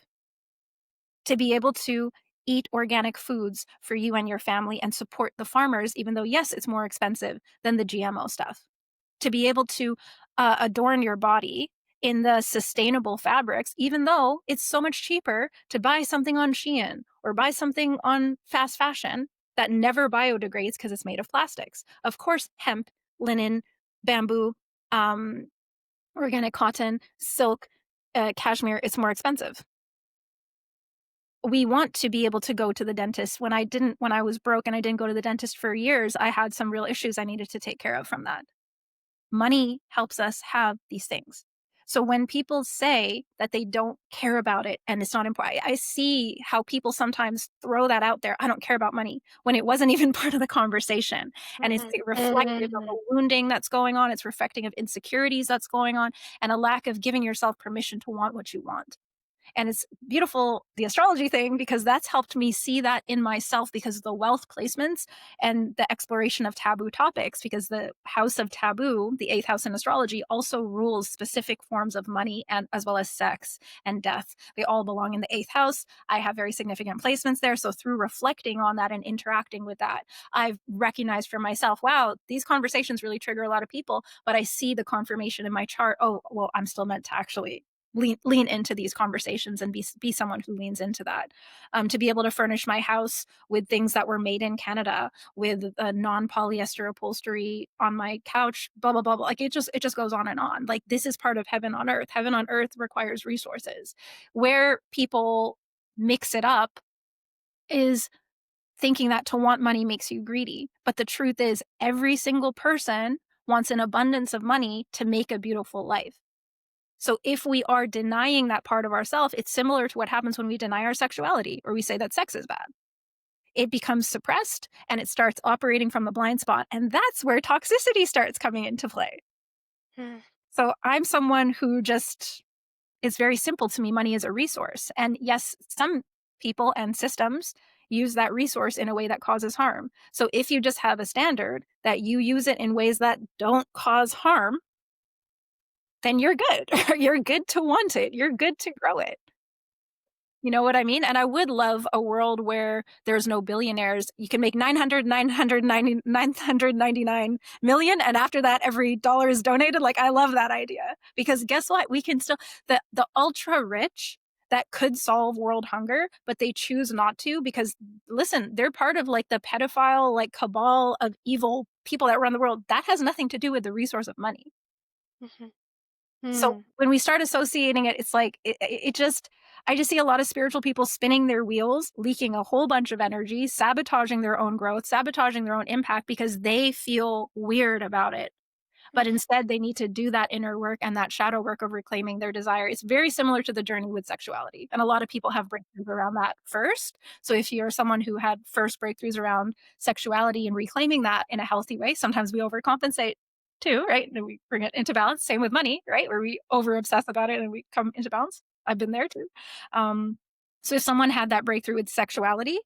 S2: to be able to eat organic foods for you and your family and support the farmers, even though, yes, it's more expensive than the GMO stuff, to be able to adorn your body in the sustainable fabrics, even though it's so much cheaper to buy something on Shein or buy something on fast fashion that never biodegrades because it's made of plastics. Of course, hemp, linen, bamboo, organic cotton, silk, cashmere, it's more expensive. We want to be able to go to the dentist. When I was broke and I didn't go to the dentist for years, I had some real issues I needed to take care of from that. Money helps us have these things. So when people say that they don't care about it and it's not important, I see how people sometimes throw that out there. I don't care about money when it wasn't even part of the conversation. And it's reflective of a wounding that's going on. It's reflecting of insecurities that's going on and a lack of giving yourself permission to want what you want. And it's beautiful, the astrology thing, because that's helped me see that in myself because of the wealth placements and the exploration of taboo topics, because the house of taboo, the eighth house in astrology, also rules specific forms of money and as well as sex and death. They all belong in the eighth house. I have very significant placements there. So through reflecting on that and interacting with that, I've recognized for myself, wow, these conversations really trigger a lot of people, but I see the confirmation in my chart. Oh, well, I'm still meant to actually lean into these conversations and be someone who leans into that. To be able to furnish my house with things that were made in Canada, with a non-polyester upholstery on my couch, blah blah blah, blah. Like it just goes on and on. Like this is part of heaven on earth. Heaven on earth requires resources. Where people mix it up is thinking that to want money makes you greedy. But the truth is, every single person wants an abundance of money to make a beautiful life. So if we are denying that part of ourselves, it's similar to what happens when we deny our sexuality or we say that sex is bad. It becomes suppressed and it starts operating from the blind spot. And that's where toxicity starts coming into play. So I'm someone who just, it's very simple to me. Money is a resource. And yes, some people and systems use that resource in a way that causes harm. So if you just have a standard that you use it in ways that don't cause harm, then you're good. You're good to want it. You're good to grow it. You know what I mean? And I would love a world where there's no billionaires. You can make 999 million, and after that, every dollar is donated. Like, I love that idea because guess what? We can still, the ultra rich that could solve world hunger, but they choose not to because, listen, they're part of like the pedophile, like cabal of evil people that run the world. That has nothing to do with the resource of money.
S1: Mhm.
S2: So
S1: Hmm.
S2: when we start associating it, it's like it just I just see a lot of spiritual people spinning their wheels, leaking a whole bunch of energy, sabotaging their own growth, sabotaging their own impact because they feel weird about it. But
S1: Mhm.
S2: instead, they need to do that inner work and that shadow work of reclaiming their desire. It's very similar to the journey with sexuality. And a lot of people have breakthroughs around that first. So if you're someone who had first breakthroughs around sexuality and reclaiming that in a healthy way, sometimes we overcompensate too, right? And we bring it into balance. Same with money, right? Where we over obsess about it and we come into balance. I've been there too. Um, so if someone had that breakthrough with sexuality,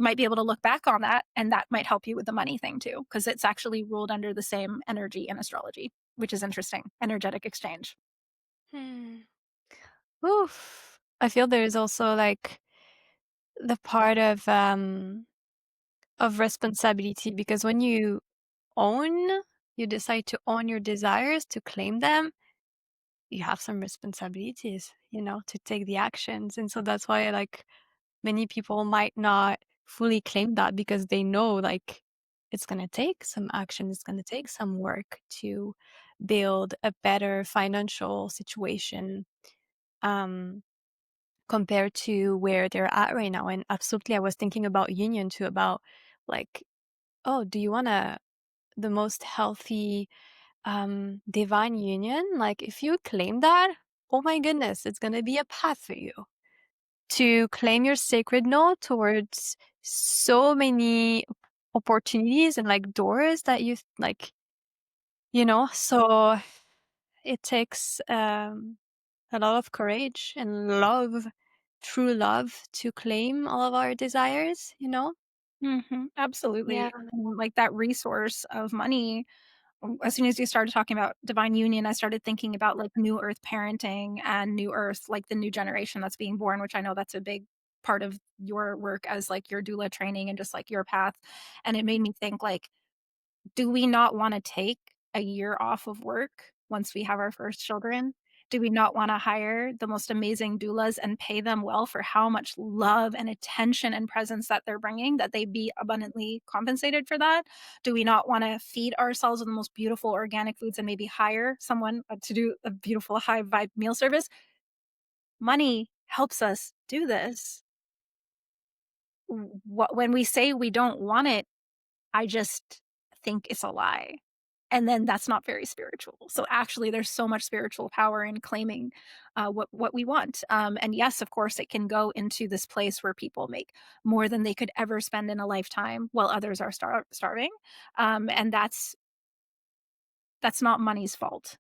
S2: might be able to look back on that, and that might help you with the money thing too, because it's actually ruled under the same energy in astrology, which is interesting. Energetic exchange.
S1: Hmm. Oof. I feel there's also like the part of responsibility because when own you decide to own your desires, to claim them, you have some responsibilities, to take the actions. And so that's why like many people might not fully claim that because they know like it's going to take some action, it's going to take some work to build a better financial situation um compared to where they're at right now. And absolutely, I was thinking about union too, about like, oh, do you want the most healthy divine union? Like if you claim that, oh my goodness, it's going to be a path for you to claim your sacred note towards so many opportunities and like doors that you like, so it takes a lot of courage and love, true love, to claim all of our desires. Yeah.
S2: Absolutely. And, like that resource of money. As soon as you started talking about divine union, I started thinking about like new earth parenting and new earth, like the new generation that's being born, which I know that's a big part of your work as like your doula training and just like your path. And it made me think like, do we not wanna take a year off of work once we have our first children? Do we not wanna hire the most amazing doulas and pay them well for how much love and attention and presence that they're bringing, that they be abundantly compensated for that? Do we not wanna feed ourselves with the most beautiful organic foods and maybe hire someone, to do a beautiful high vibe meal service? Money helps us do this. When we say we don't want it, I just think it's a lie. And then that's not very spiritual. So actually, there's so much spiritual power in claiming what we want. And yes, of course, it can go into this place where people make more than they could ever spend in a lifetime, while others are starving. And that's not money's fault.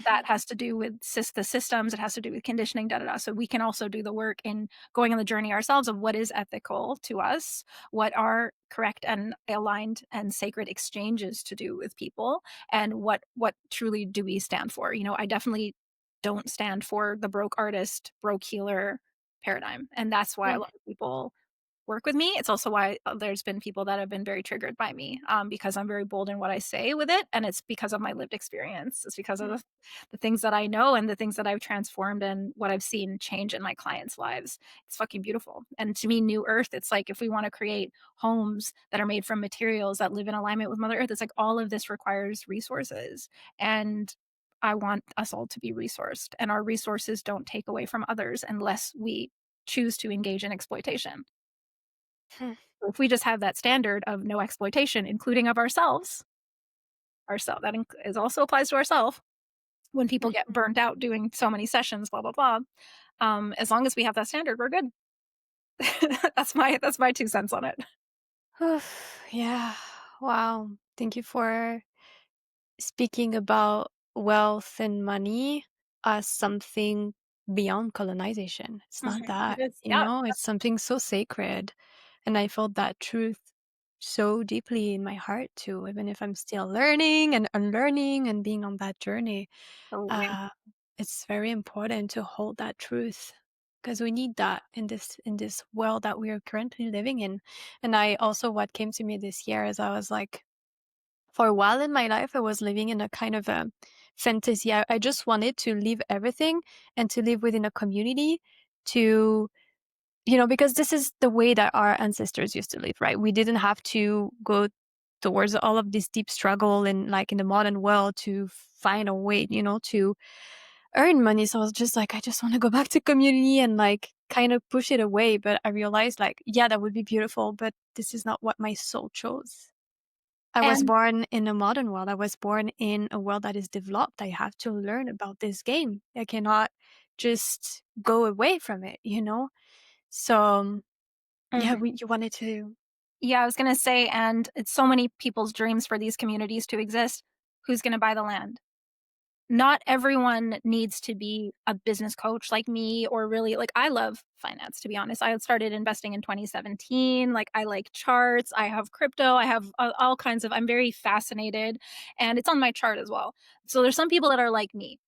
S2: That
S1: Mhm.
S2: has to do with the systems, it has to do with conditioning, da, da, da. So we can also do the work in going on the journey ourselves of what is ethical to us, what are correct and aligned and sacred exchanges to do with people, and what truly do we stand for. I definitely don't stand for the broke artist, broke healer paradigm, and that's why a lot of people work with me. It's also why there's been people that have been very triggered by me, because I'm very bold in what I say with it, and it's because of my lived experience. It's because of
S1: Mhm.
S2: the things that I know and the things that I've transformed and what I've seen change in my clients' lives. It's fucking beautiful. And to me, New Earth, it's like if we want to create homes that are made from materials that live in alignment with Mother Earth, it's like all of this requires resources. And I want us all to be resourced, and our resources don't take away from others unless we choose to engage in exploitation.
S1: Hmm.
S2: If we just have that standard of no exploitation, including of ourselves that is also applies to ourselves when people get
S1: Mhm.
S2: burnt out doing so many sessions, blah blah blah. As long as we have that standard, we're good. That's my 2 cents on it.
S1: Oof, yeah. Wow. Thank you for speaking about wealth and money as something beyond colonization. It's not
S2: It
S1: that,
S2: is, yeah.
S1: it's something so sacred. And I felt that truth so deeply in my heart too, even if I'm still learning and unlearning and being on that journey.
S2: Totally.
S1: Uh, it's very important to hold that truth because we need that in this world that we are currently living in. And I also, what came to me this year is I was like, for a while in my life, I was living in a kind of a fantasy. I just wanted to leave everything and to live within a community to, because this is the way that our ancestors used to live, right? We didn't have to go towards all of this deep struggle in like in the modern world to find a way, to earn money. So I was just like, I just want to go back to community and like kind of push it away. But I realized like, yeah, that would be beautiful, but this is not what my soul chose. I was
S2: And
S1: born in a modern world. I was born in a world that is developed. I have to learn about this game. I cannot just go away from it. So, yeah,
S2: mhm.
S1: you wanted to.
S2: Yeah, I was going to say, and it's so many people's dreams for these communities to exist. Who's going to buy the land? Not everyone needs to be a business coach like me, or really like I love finance, to be honest. I started investing in 2017. Like I like charts, I have crypto, I have all kinds of, I'm very fascinated, and it's on my chart as well. So there's some people that are like me,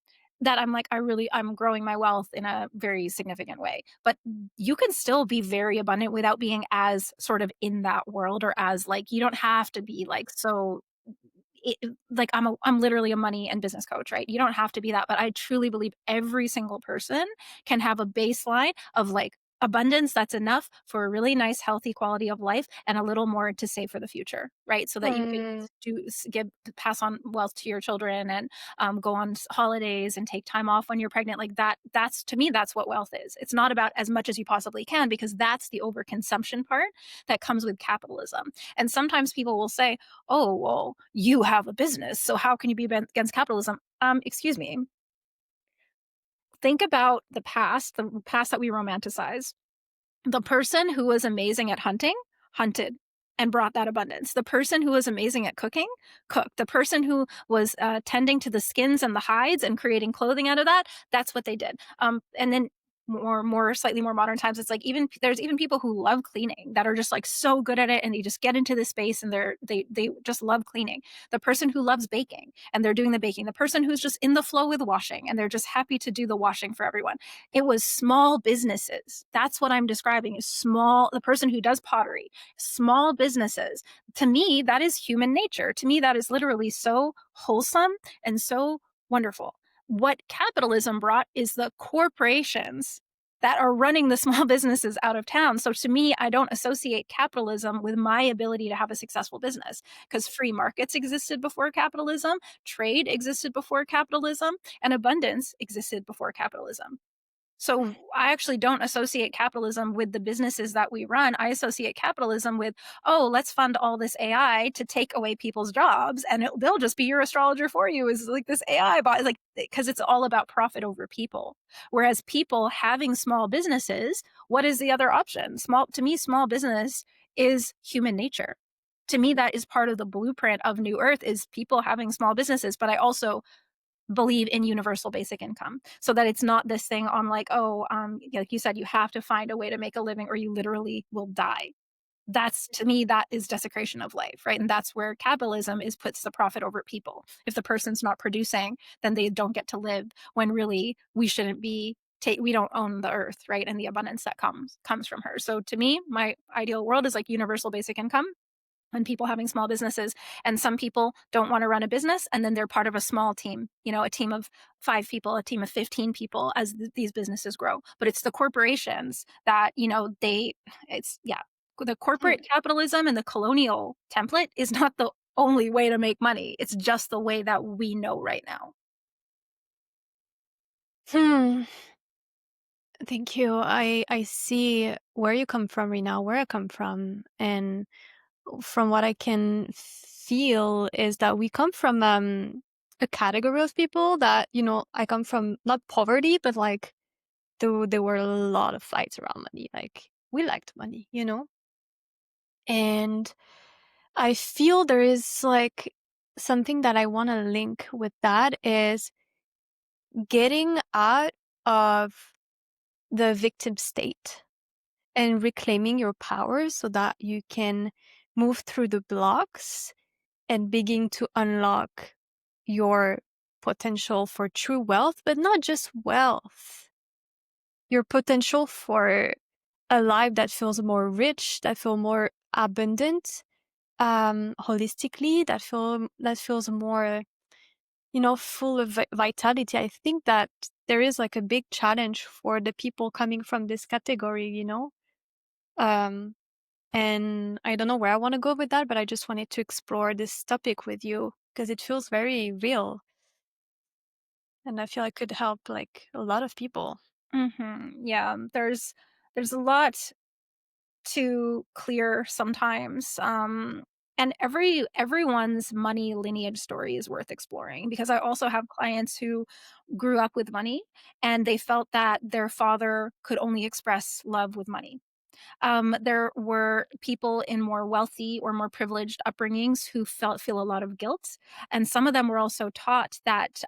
S2: that I'm like, I'm growing my wealth in a very significant way. But you can still be very abundant without being as sort of in that world, or as like, you don't have to be like so like I'm literally a money and business coach, right? You don't have to be that, but I truly believe every single person can have a baseline of like abundance that's enough for a really nice healthy quality of life and a little more to save for the future, right? So that you can
S1: Mm,
S2: give pass on wealth to your children, and go on holidays and take time off when you're pregnant, like that's to me, that's what wealth is. It's not about as much as you possibly can, because that's the overconsumption part that comes with capitalism. And sometimes people will say, oh, well, you have a business, so how can you be against capitalism? Excuse me. Think about the past that we romanticize. The person who was amazing at hunting hunted and brought that abundance. The person who was amazing at cooking cooked. The person who was tending to the skins and the hides and creating clothing out of that, that's what they did. And then slightly more modern times, it's like even there's even people who love cleaning that are just like so good at it, and they just get into this space and they just love cleaning. The person who loves baking and they're doing the baking. The person who's just in the flow with washing and they're just happy to do the washing for everyone. It was small businesses. That's what I'm describing, is small, the person who does pottery, small businesses. To me, that is human nature. To me, that is literally so wholesome and so wonderful. What capitalism brought is the corporations that are running the small businesses out of town. So to me, I don't associate capitalism with my ability to have a successful business, because free markets existed before capitalism, trade existed before capitalism, and abundance existed before capitalism. So I actually don't associate capitalism with the businesses that we run. I associate capitalism with, oh, let's fund all this AI to take away people's jobs, and they'll just be your astrologer for you. Is like this AI bot, like, because it's all about profit over people. Whereas people having small businesses, what is the other option? To me, small business is human nature. To me, that is part of the blueprint of New Earth, is people having small businesses. But I also believe in universal basic income, so that it's not this thing on like, oh, like you said, you have to find a way to make a living or you literally will die. That's, to me, that is desecration of life, right? And that's where capitalism is, puts the profit over people. If the person's not producing, then they don't get to live, when really we shouldn't be we don't own the earth, right? And the abundance that comes from her. So to me, my ideal world is like universal basic income, and people having small businesses. And some people don't want to run a business, and then they're part of a small team, a team of 5 people, a team of 15 people, as these businesses grow. But it's the corporations that, it's, yeah, the
S1: hmm.
S2: corporate capitalism and the colonial template is not the only way to make money. It's just the way that we know right now.
S1: Hmm. Thank you. I see where you come from right now, where I come from, and from what I can feel is that we come from a category of people that, I come from not poverty, but like there were a lot of fights around money. Like we liked money. And I feel there is like something that I want to link with that is getting out of the victim state and reclaiming your power so that you can move through the blocks and begin to unlock your potential for true wealth, but not just wealth, your potential for a life that feels more rich, that feels more abundant, holistically, that feels more, full of vitality. I think that there is like a big challenge for the people coming from this category. Um, and I don't know where I want to go with that, but I just wanted to explore this topic with you because it feels very real. And I feel I could help like a lot of people.
S2: Yeah, there's a lot to clear sometimes. And everyone's money lineage story is worth exploring because I also have clients who grew up with money and they felt that their father could only express love with money. There were people in more wealthy or more privileged upbringings who feel a lot of guilt, and some of them were also taught that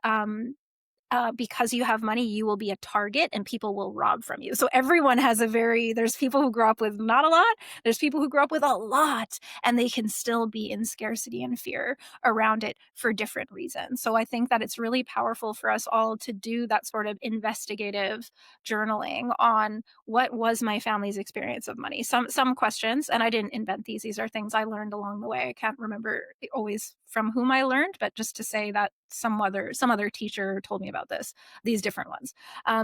S2: because you have money, you will be a target and people will rob from you. So everyone has there's people who grow up with not a lot, there's people who grow up with a lot, and they can still be in scarcity and fear around it for different reasons. So I think that it's really powerful for us all to do that sort of investigative journaling on what was my family's experience of money. Some questions, and I didn't invent these. These are things I learned along the way. I can't remember always from whom I learned, but just to say that some other teacher told me about these different ones.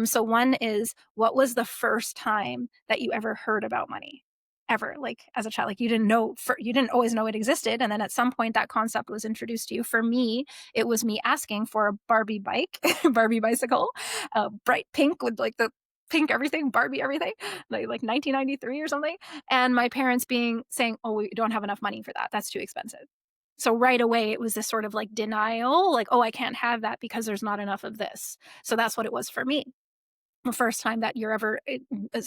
S2: So one is, what was the first time that you ever heard about money? Ever, like as a child, like you didn't always know it existed, and then at some point that concept was introduced to you. For me, it was me asking for a Barbie bike, Barbie bicycle, bright pink with like the pink everything, Barbie everything, like 1993 or something, and my parents saying, "Oh, we don't have enough money for that. That's too expensive." So right away, it was this sort of like denial, like, "Oh, I can't have that because there's not enough of this." So that's what it was for me. The first time that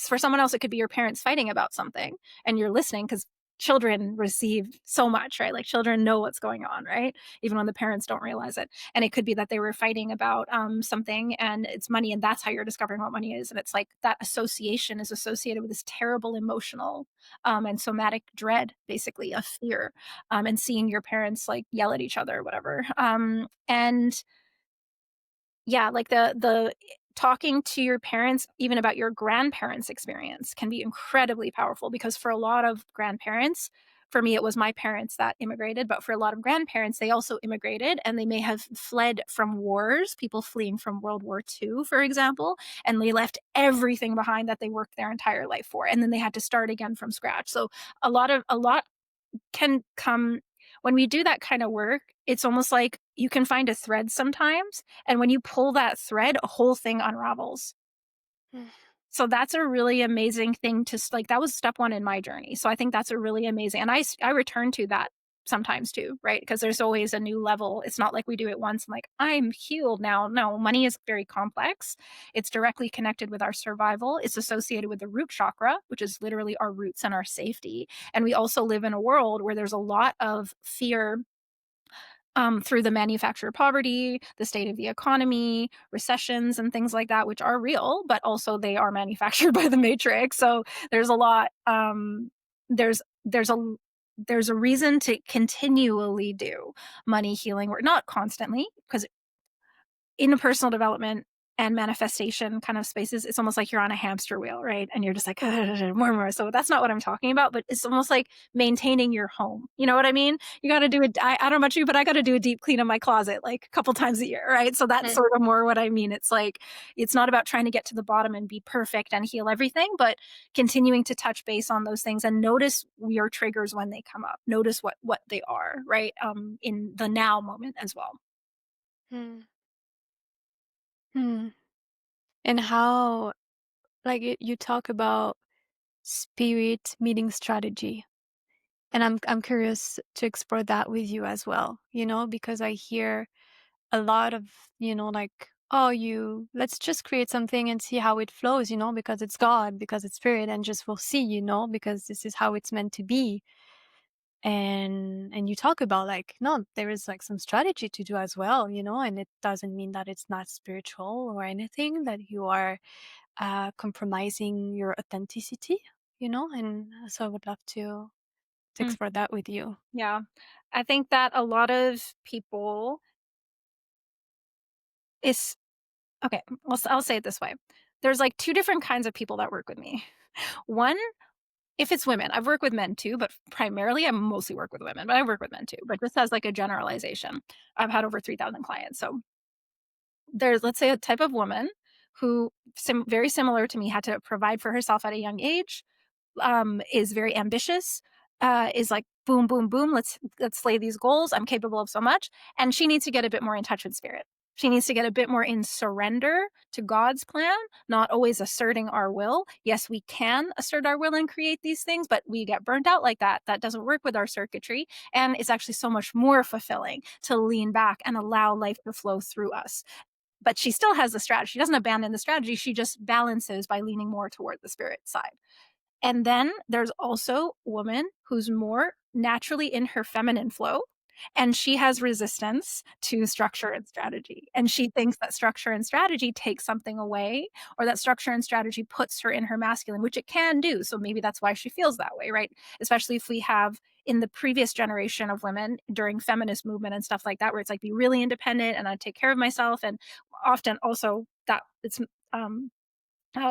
S2: for someone else, it could be your parents fighting about something and you're listening because children receive so much, right? Like children know what's going on, right? Even when the parents don't realize it. And it could be that they were fighting about something and it's money, and that's how you're discovering what money is. And it's like that association is associated with this terrible emotional and somatic dread, basically, of fear, and seeing your parents like yell at each other or whatever. And yeah, like the talking to your parents even about your grandparents' experience can be incredibly powerful because for a lot of grandparents, for me, it was my parents that immigrated, but for a lot of grandparents, they also immigrated and they may have fled from wars, people fleeing from World War II, for example, and they left everything behind that they worked their entire life for. And then they had to start again from scratch. So a lot can come when we do that kind of work. It's almost like you can find a thread sometimes, and when you pull that thread, a whole thing unravels.
S1: Mm.
S2: So that's a really amazing thing like, that was step 1 in my journey. So I think that's a really amazing, and I return to that sometimes too, right? Because there's always a new level. It's not like we do it once and like, I'm healed now. No, money is very complex. It's directly connected with our survival. It's associated with the root chakra, which is literally our roots and our safety. And we also live in a world where there's a lot of fear through the manufactured poverty, the state of the economy, recessions, and things like that, which are real, but also they are manufactured by the matrix. So there's a lot. There's a there's a reason to continually do money healing work, not constantly, because in a personal development and manifestation kind of spaces, it's almost like you're on a hamster wheel, right? And you're just like, more and more. So that's not what I'm talking about, but it's almost like maintaining your home. You know what I mean? You got to do it. I don't know about you, but I got to do a deep clean of my closet like a couple times a year, right? So that's
S1: Mm.
S2: sort of more what I mean. It's like, it's not about trying to get to the bottom and be perfect and heal everything, but continuing to touch base on those things and notice your triggers when they come up. Notice what they are, right? In the now moment as well.
S1: Mm. Mm. And how, like, you talk about spirit meeting strategy. And I'm curious to explore that with you as well, because I hear a lot of, like, oh, let's just create something and see how it flows, because it's God, because it's spirit, and just we'll see, because this is how it's meant to be. And you talk about like, no, there is like some strategy to do as well, and it doesn't mean that it's not spiritual or anything, that you are compromising your authenticity. And so I would love to
S2: Mm,
S1: explore that with you.
S2: yeah. I think that a lot of people is okay, I'll say it this way. There's like two different kinds of people that work with me. One, if it's women, I've worked with men too, but primarily I mostly work with women, but I work with men too. But just as like a generalization, I've had over 3,000 clients. So there's, let's say, a type of woman who very similar to me had to provide for herself at a young age, is very ambitious, is like boom, boom, boom. Let's slay these goals. I'm capable of so much, and she needs to get a bit more in touch with spirit. She needs to get a bit more in surrender to God's plan, not always asserting our will. Yes, we can assert our will and create these things, but we get burnt out like that. That doesn't work with our circuitry. And it's actually so much more fulfilling to lean back and allow life to flow through us. But she still has the strategy. She doesn't abandon the strategy. She just balances by leaning more toward the spirit side. And then there's also woman who's more naturally in her feminine flow, and she has resistance to structure and strategy. And she thinks that structure and strategy takes something away, or that structure and strategy puts her in her masculine, which it can do. So maybe that's why she feels that way, right? Especially if we have in the previous generation of women during feminist movement and stuff like that, where it's like be really independent and I take care of myself. And often also that it's um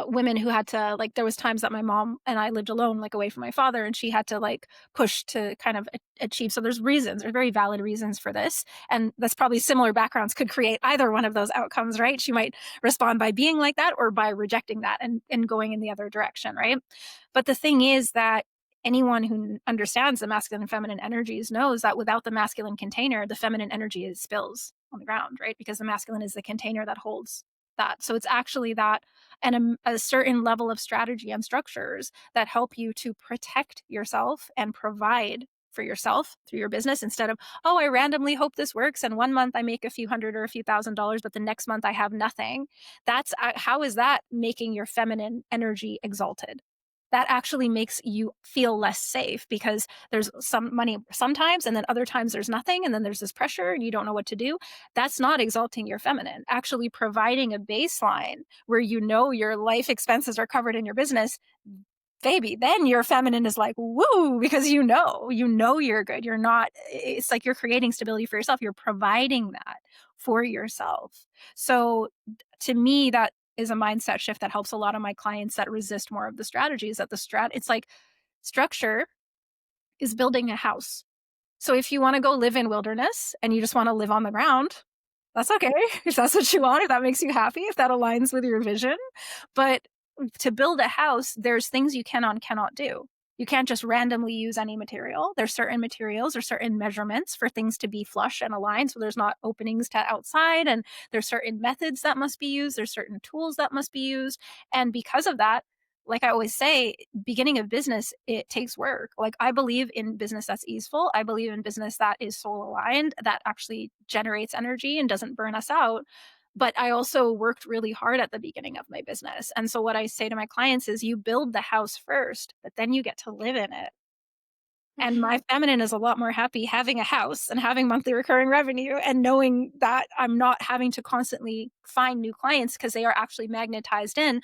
S2: women who had to like there was times that my mom and I lived alone, like away from my father, and she had to like push to kind of achieve. So there's very valid reasons for this, and that's probably similar backgrounds could create either one of those outcomes, right? She might respond by being like that or by rejecting that and going in the other direction, right? But the thing is that anyone who understands the masculine and feminine energies knows that without the masculine container, the feminine energy is spills on the ground, right? Because the masculine is the container that holds that. So it's actually that and a certain level of strategy and structures that help you to protect yourself and provide for yourself through your business instead of, oh, I randomly hope this works. And one month I make a few hundred or a few $1,000s, but the next month I have nothing. That's how is that making your feminine energy exalted? That actually makes you feel less safe because there's some money sometimes, and then other times there's nothing, and then there's this pressure and you don't know what to do. That's not exalting your feminine. Actually providing a baseline where you know your life expenses are covered in your business, baby, then your feminine is like, woo, because you know you're good. You're not, it's like you're creating stability for yourself. You're providing that for yourself. So to me, that is a mindset shift that helps a lot of my clients that resist more of the strategies that it's like structure is building a house. So if you want to go live in wilderness and you just want to live on the ground, that's okay. If that's what you want, if that makes you happy, if that aligns with your vision. But to build a house, there's things you can and cannot do. You can't just randomly use any material. There's certain materials or certain measurements for things to be flush and aligned. So there's not openings to outside, and there's certain methods that must be used. There's certain tools that must be used. And because of that, like I always say, beginning of business, it takes work. Like I believe in business that's easeful. I believe in business that is soul aligned, that actually generates energy and doesn't burn us out. But I also worked really hard at the beginning of my business. And so what I say to my clients is you build the house first, but then you get to live in it. And
S1: Mhm.
S2: my feminine is a lot more happy having a house and having monthly recurring revenue and knowing that I'm not having to constantly find new clients because they are actually magnetized in.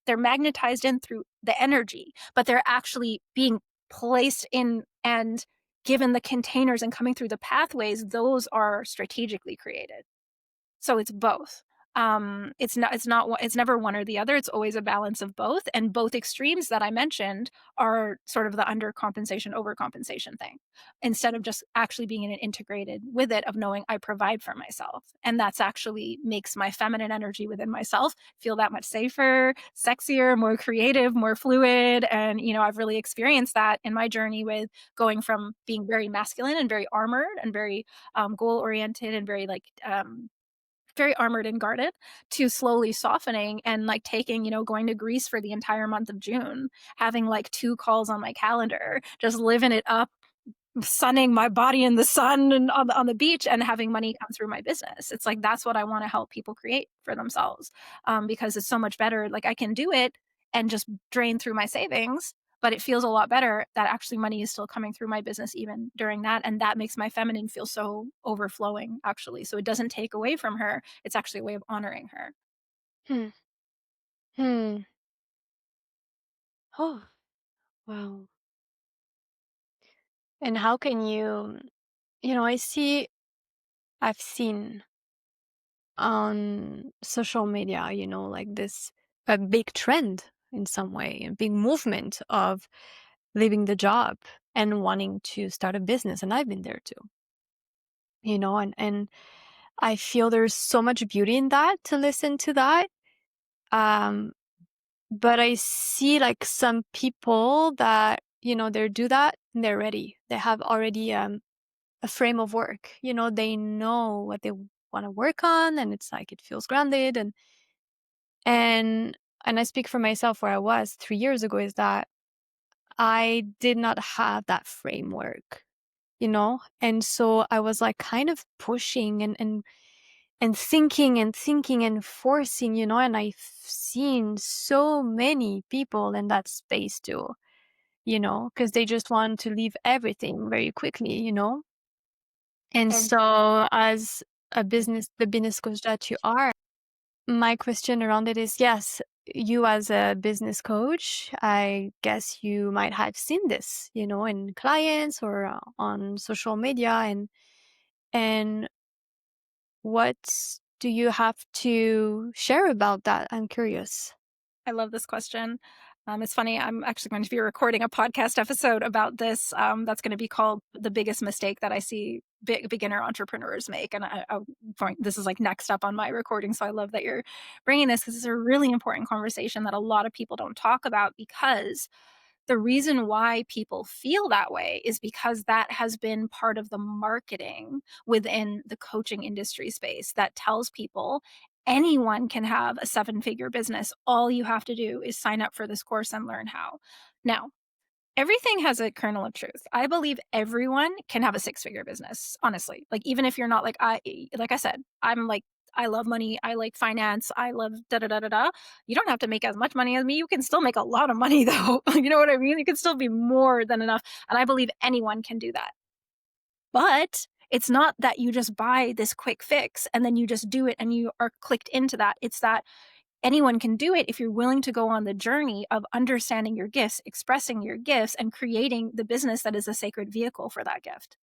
S2: They're magnetized in through the energy, but they're actually being placed in and given the containers and coming through the pathways. Those are strategically created. So it's both. It's never one or the other. It's always a balance of both. And both extremes that I mentioned are sort of the undercompensation, overcompensation thing, instead of just actually being in an integrated with it of knowing I provide for myself. And that's actually makes my feminine energy within myself feel that much safer, sexier, more creative, more fluid. And, I've really experienced that in my journey with going from being very masculine and very armored and very goal oriented and very armored and guarded to slowly softening and like taking, going to Greece for the entire month of June, having like 2 calls on my calendar, just living it up, sunning my body in the sun and on the beach and having money come through my business. It's like that's what I want to help people create for themselves, because it's so much better. Like I can do it and just drain through my savings, but it feels a lot better that actually money is still coming through my business even during that, and that makes my feminine feel so overflowing actually. So it doesn't take away from her. It's actually a way of honoring her.
S1: Hmm. Hmm. Oh. Wow. And how can you, I've seen on social media, like this a big trend in some way, a big movement of leaving the job and wanting to start a business. And I've been there too, and I feel there's so much beauty in that to listen to that. Um, but I see like some people that, they do that and they're ready. They have already a frame of work. They know what they want to work on, and it's like it feels grounded. And I speak for myself where I was 3 years ago is that I did not have that framework, and so I was like kind of pushing and thinking and thinking and forcing, and I've seen so many people in that space too, because they just want to leave everything very quickly, and
S2: Um,
S1: so as the business coach that you are, my question around it is, yes, you as a business coach, I guess you might have seen this, in clients or on social media, and what do you have to share about that? I'm curious.
S2: I love this question. It's funny. I'm actually going to be recording a podcast episode about this. That's going to be called "The Biggest Mistake That I See Beginner Entrepreneurs Make," and this is like next up on my recording. So I love that you're bringing this because it's a really important conversation that a lot of people don't talk about, because the reason why people feel that way is because that has been part of the marketing within the coaching industry space that tells people anyone can have a seven-figure business. All you have to do is sign up for this course and learn how. Now, everything has a kernel of truth. I believe everyone can have a six-figure business, honestly. Like, even if you're not like I said, I'm like, I love money, I like finance, I love da da da da da. You don't have to make as much money as me. You can still make a lot of money though. You know what I mean? You can still be more than enough. And I believe anyone can do that. But it's not that you just buy this quick fix and then you just do it and you are clicked into that. It's that anyone can do it if you're willing to go on the journey of understanding your gifts, expressing your gifts, and creating the business that is a sacred vehicle for that gift,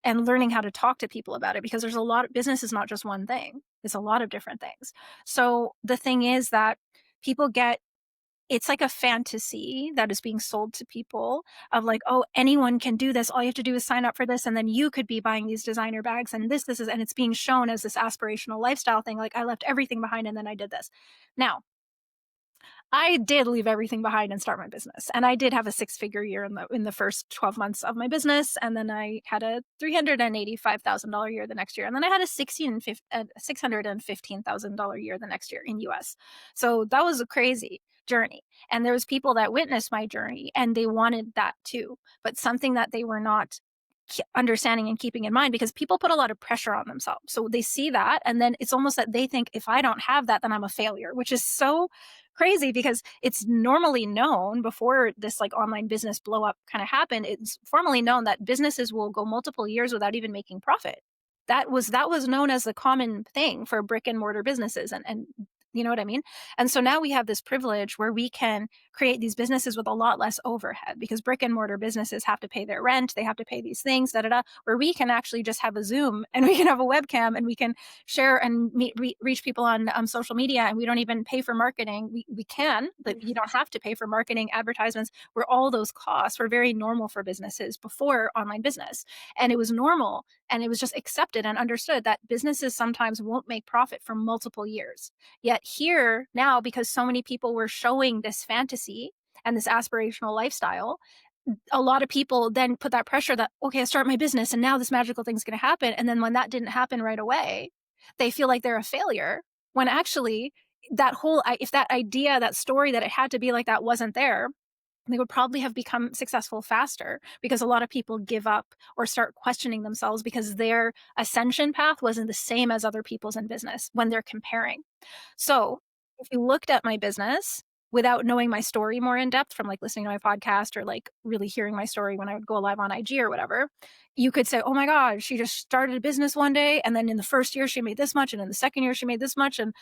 S2: and learning how to talk to people about it, because there's a lot of business is not just one thing. It's a lot of different things. So the thing is that people get, it's like a fantasy that is being sold to people of like, oh, anyone can do this. All you have to do is sign up for this, and then you could be buying these designer bags and this is, and it's being shown as this aspirational lifestyle thing. Like, I left everything behind and then I did this. Now, I did leave everything behind and start my business. And I did have a six-figure year in the first 12 months of my business. And then I had a $385,000 year the next year. And then I had a $615,000 year the next year in US. So that was a crazy journey. And there was people that witnessed my journey and they wanted that too. But something that they were not understanding and keeping in mind, because people put a lot of pressure on themselves. So they see that, and then it's almost that they think, if I don't have that, then I'm a failure, which is so crazy, because it's normally known, before this like online business blow up kind of happened, it's formally known that businesses will go multiple years without even making profit. That was known as the common thing for brick and mortar businesses, and you know what I mean? And so now we have this privilege where we can create these businesses with a lot less overhead, because brick and mortar businesses have to pay their rent, they have to pay these things, da da da. Where we can actually just have a Zoom and we can have a webcam and we can share and reach people on social media, and we don't even pay for marketing. We can, but you don't have to pay for marketing, advertisements, where all those costs were very normal for businesses before online business. And it was normal, and it was just accepted and understood that businesses sometimes won't make profit for multiple years. Yet here now, because so many people were showing this fantasy and this aspirational lifestyle, a lot of people then put that pressure that, okay, I start my business and now this magical thing's going to happen. And then when that didn't happen right away, they feel like they're a failure, when actually that whole, if that idea, that story that it had to be like that wasn't there, they would probably have become successful faster, because a lot of people give up or start questioning themselves because their ascension path wasn't the same as other people's in business when they're comparing. So if you looked at my business, without knowing my story more in depth from like listening to my podcast or like really hearing my story when I would go live on IG or whatever, you could say, oh my God, she just started a business one day. And then in the first year, she made this much. And in the second year, she made this much. And,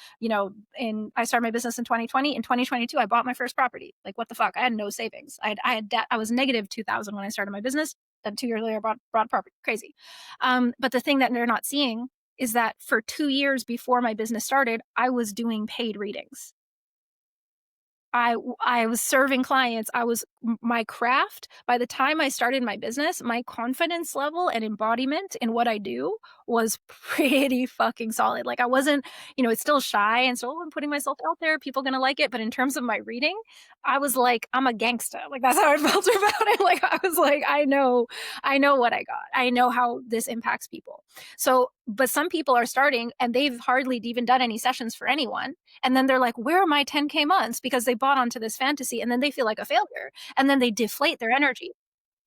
S2: I started my business in 2020. In 2022, I bought my first property. Like, what the fuck? I had no savings. I had debt. I was negative 2,000 when I started my business. Then 2 years later, I bought property. Crazy. But the thing that they're not seeing is that for 2 years before my business started, I was doing paid readings. I was serving clients. My craft. By the time I started my business, my confidence level and embodiment in what I do was pretty fucking solid. Like I wasn't, it's still shy and so I'm putting myself out there. People gonna like it. But in terms of my reading, I was like, I'm a gangsta. Like that's how I felt about it. Like I was like, I know what I got. I know how this impacts people. So, but some people are starting and they've hardly even done any sessions for anyone. And then they're like, where are my 10K months? Because they bought onto this fantasy and then they feel like a failure and then they deflate their energy.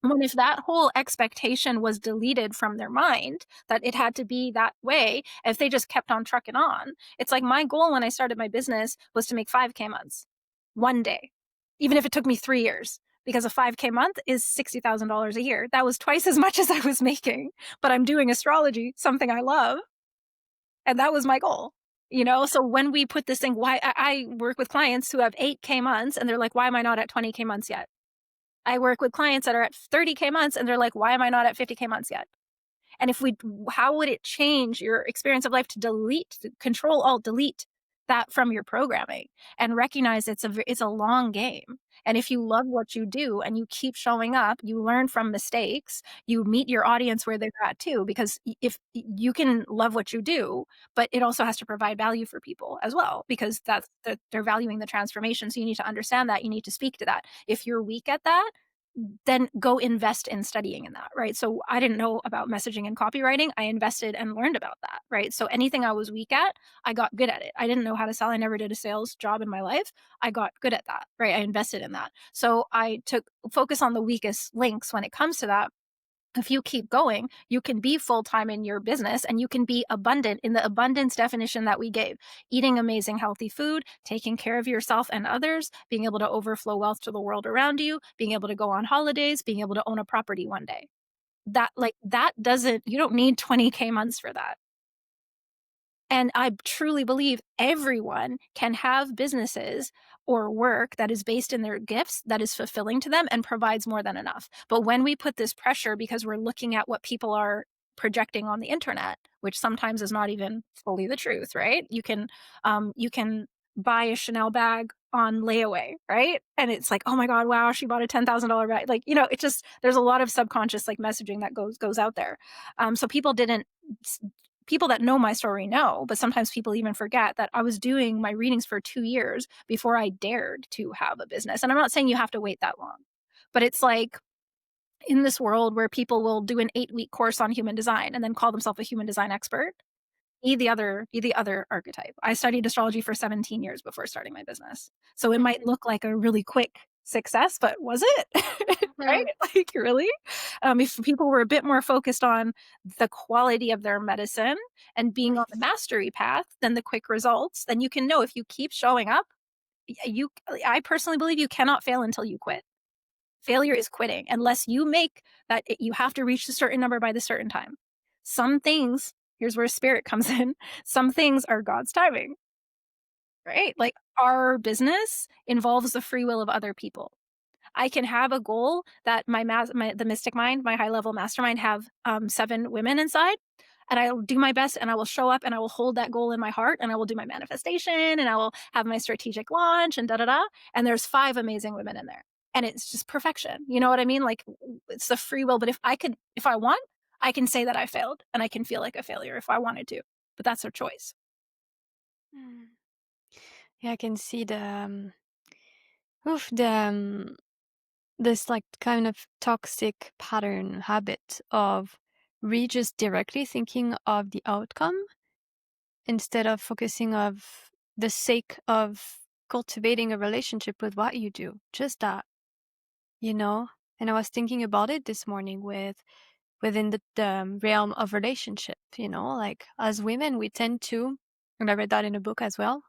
S2: When if that whole expectation was deleted from their mind, that it had to be that way, if they just kept on trucking on, it's like my goal when I started my business was to make 5K months one day, even if it took me 3 years, because a 5K month is $60,000 a year. That was twice as much as I was making, but I'm doing astrology, something I love. And that was my goal. So when we put this thing, why I work with clients who have 8K months and they're like, why am I not at 20K months yet? I work with clients that are at 30K months and they're like, why am I not at 50K months yet? And how would it change your experience of life to control, alt, delete that from your programming and recognize it's a long game. And if you love what you do and you keep showing up, you learn from mistakes, you meet your audience where they're at too, because if you can love what you do, but it also has to provide value for people as well, because they're valuing the transformation. So you need to understand that, you need to speak to that. If you're weak at that, then go invest in studying in that, right? So I didn't know about messaging and copywriting. I invested and learned about that, right? So anything I was weak at, I got good at it. I didn't know how to sell. I never did a sales job in my life. I got good at that, right? I invested in that. So I took focus on the weakest links when it comes to that. If you keep going, you can be full-time in your business and you can be abundant in the abundance definition that we gave. Eating amazing, healthy food, taking care of yourself and others, being able to overflow wealth to the world around you, being able to go on holidays, being able to own a property one day. You don't need 20K months for that. And I truly believe everyone can have businesses or work that is based in their gifts, that is fulfilling to them and provides more than enough. But when we put this pressure because we're looking at what people are projecting on the internet, which sometimes is not even fully the truth, right? You can buy a Chanel bag on layaway, right? And it's like, oh my God, wow, she bought a $10,000 bag. Like, it just, there's a lot of subconscious like messaging that goes out there. So people that know my story know, but sometimes people even forget that I was doing my readings for 2 years before I dared to have a business. And I'm not saying you have to wait that long, but it's like in this world where people will do an 8-week course on human design and then call themselves a human design expert. Be the other archetype. I studied astrology for 17 years before starting my business. So it might look like a really quick success, but was it? Right? Like, really? If people were a bit more focused on the quality of their medicine and being on the mastery path than the quick results, then you can know if you keep showing up, I personally believe you cannot fail until you quit. Failure is quitting unless you make that you have to reach a certain number by the certain time. Some things, here's where spirit comes in. Some things are God's timing, right? Like our business involves the free will of other people. I can have a goal that the mystic mind, my high level mastermind have 7 women inside, and I'll do my best and I will show up and I will hold that goal in my heart and I will do my manifestation and I will have my strategic launch and and there's 5 amazing women in there. And it's just perfection. You know what I mean? Like it's the free will. But if I want, I can say that I failed and I can feel like a failure if I wanted to. But that's their choice.
S1: Yeah, I can see oof, this like kind of toxic pattern habit of just directly thinking of the outcome instead of focusing of the sake of cultivating a relationship with what you do. Just that, And I was thinking about it this morning within the realm of relationship, like as women, we tend to, and I read that in a book as well,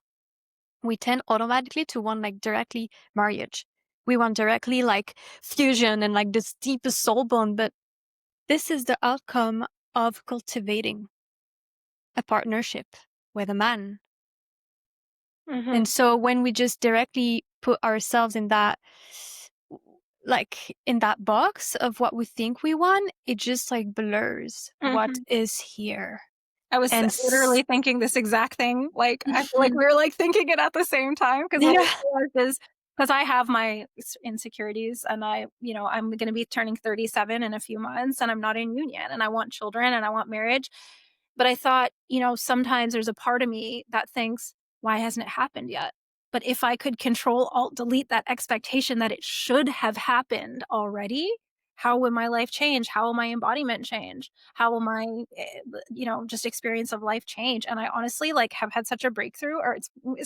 S1: we tend automatically to want like directly marriage. We want directly like fusion and like this deepest soul bond, but this is the outcome of cultivating a partnership with a man.
S2: Mm-hmm.
S1: And so when we just directly put ourselves in that, like in that box of what we think we want, it just like blurs what
S2: Mm-hmm.
S1: is here.
S2: I was
S1: And
S2: literally thinking this exact thing. Like, I feel like we were like thinking it at the same time, because what
S1: yeah.
S2: I realized is, because I have my insecurities, and I'm going to be turning 37 in a few months, and I'm not in union, and I want children and I want marriage. But I thought, sometimes there's a part of me that thinks, why hasn't it happened yet? But if I could control alt delete that expectation that it should have happened already, how would my life change? How will my embodiment change? How will my, just experience of life change? And I honestly like have had such a breakthrough. Or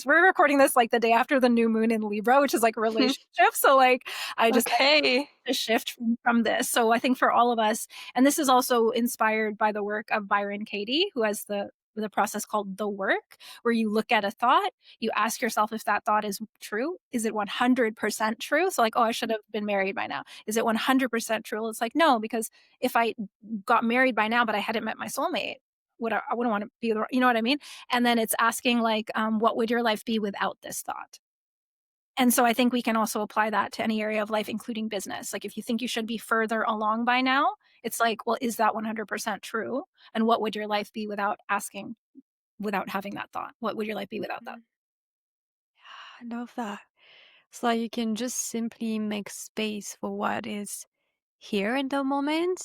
S2: we're recording this like the day after the new moon in Libra, which is like a relationship. So like I just
S1: Okay.
S2: a shift from this. So I think for all of us, and this is also inspired by the work of Byron Katie, who has the process called the work, where you look at a thought, you ask yourself if that thought is true. Is it 100% true? So like, oh, I should have been married by now. Is it 100% true? It's like, no, because if I got married by now, but I hadn't met my soulmate, I wouldn't want to be, you know what I mean? And then it's asking like, what would your life be without this thought? And so I think we can also apply that to any area of life, including business. Like if you think you should be further along by now, it's like, well, is that 100% true? And what would your life be without having that thought? What would your life be without that?
S1: I love that. It's like you can just simply make space for what is here in the moment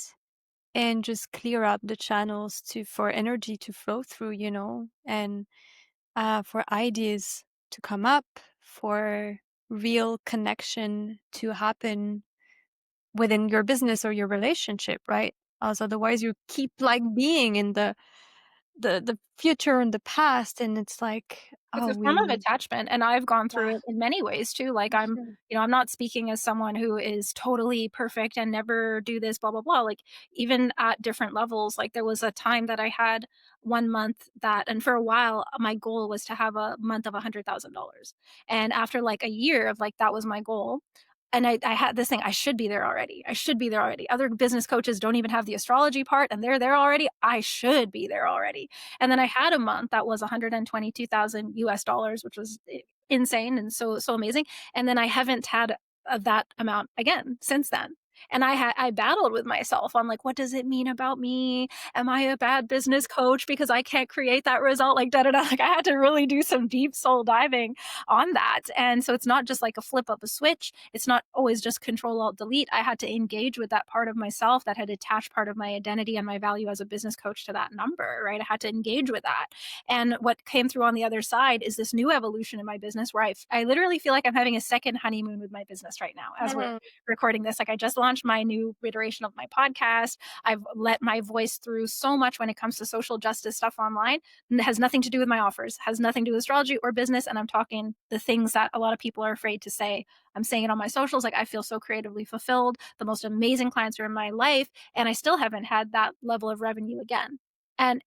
S1: and just clear up the channels for energy to flow through, and for ideas to come up, for real connection to happen within your business or your relationship, right? As otherwise you keep like being in the future and the past, and it's like,
S2: It's
S1: oh,
S2: a form of
S1: we
S2: attachment, and I've gone
S1: yeah,
S2: through it in many ways too. Like
S1: for sure.
S2: I'm not speaking as someone who is totally perfect and never do this, blah, blah, blah. Like even at different levels, like there was a time that I had 1 month and for a while, my goal was to have a month of $100,000. And after like a year of like, that was my goal. And I had this thing, I should be there already. I should be there already. Other business coaches don't even have the astrology part and they're there already. I should be there already. And then I had a month that was 122,000 US dollars, which was insane and so amazing. And then I haven't had that amount again since then. And I battled with myself. I'm like, what does it mean about me? Am I a bad business coach because I can't create that result? Like da da da. Like I had to really do some deep soul diving on that. And so it's not just like a flip of a switch. It's not always just control alt delete. I had to engage with that part of myself that had attached part of my identity and my value as a business coach to that number, right? I had to engage with that. And what came through on the other side is this new evolution in my business where I literally feel like I'm having a second honeymoon with my business right now as we're
S1: Mm.
S2: recording this. Like I just launched my new iteration of my podcast. I've let my voice through so much when it comes to social justice stuff online. And it has nothing to do with my offers, has nothing to do with astrology or business. And I'm talking the things that a lot of people are afraid to say. I'm saying it on my socials. Like I feel so creatively fulfilled. The most amazing clients are in my life. And I still haven't had that level of revenue again. And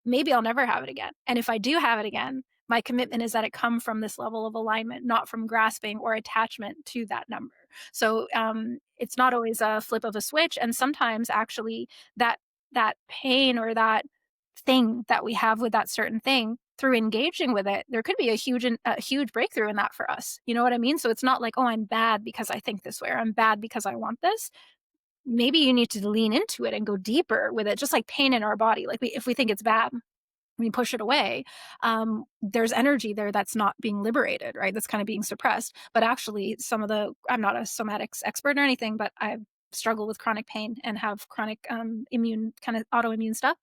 S2: maybe I'll never have it again. And if I do have it again, my commitment is that it come from this level of alignment, not from grasping or attachment to that number. So it's not always a flip of a switch. And sometimes actually that pain or that thing that we have with that certain thing, through engaging with it, there could be a huge breakthrough in that for us. You know what I mean? So it's not like, oh, I'm bad because I think this way, or I'm bad because I want this. Maybe you need to lean into it and go deeper with it, just like pain in our body. Like if we think it's bad, we push it away. There's energy there that's not being liberated, right? That's kind of being suppressed. But actually, I'm not a somatics expert or anything, but I struggle with chronic pain and have chronic immune kind of autoimmune stuff.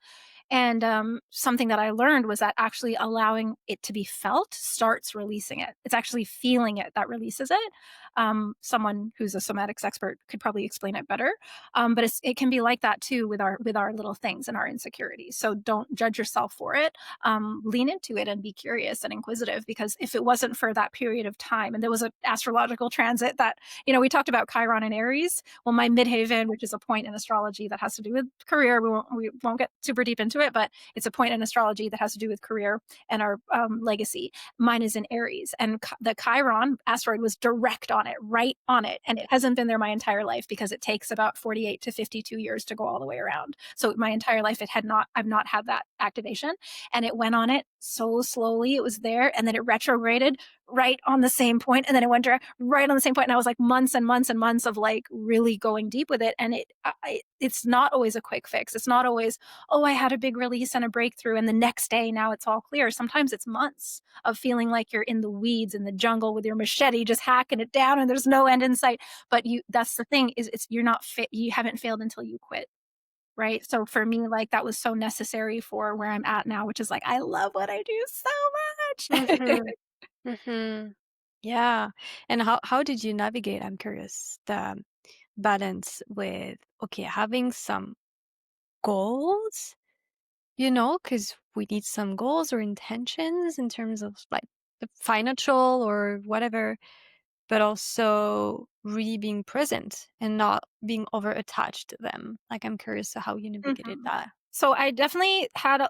S2: And something that I learned was that actually allowing it to be felt starts releasing it. It's actually feeling it that releases it. Someone who's a somatics expert could probably explain it better. But it can be like that too with our little things and our insecurities. So don't judge yourself for it. Lean into it and be curious and inquisitive, because if it wasn't for that period of time, and there was an astrological transit that, we talked about Chiron and Aries. Well, my midheaven, which is a point in astrology that has to do with career, we won't get super deep into into it, but it's a point in astrology that has to do with career and our legacy. Mine is in Aries, and the Chiron asteroid was direct on it, right on it. And it hasn't been there my entire life because it takes about 48 to 52 years to go all the way around. So my entire life, I've not had that activation. And it went on it so slowly. It was there, and then it retrograded right on the same point, and then it went right on the same point, and I was like months and months and months of like really going deep with it. And it's not always a quick fix. It's not always, oh, I had a big release and a breakthrough, and the next day now it's all clear. Sometimes it's months of feeling like you're in the weeds in the jungle with your machete just hacking it down, and there's no end in sight. But that's the thing, is it's you're not fit. You haven't failed until you quit. Right. So for me, like, that was so necessary for where I'm at now, which is like, I love what I do so much.
S1: Mm-hmm. Mm-hmm. Yeah. And how did you navigate, I'm curious, the balance with, okay, having some goals, because we need some goals or intentions in terms of like the financial or whatever, but also really being present and not being over attached to them. Like, I'm curious to how you navigated
S2: Mhm.
S1: that.
S2: So I definitely had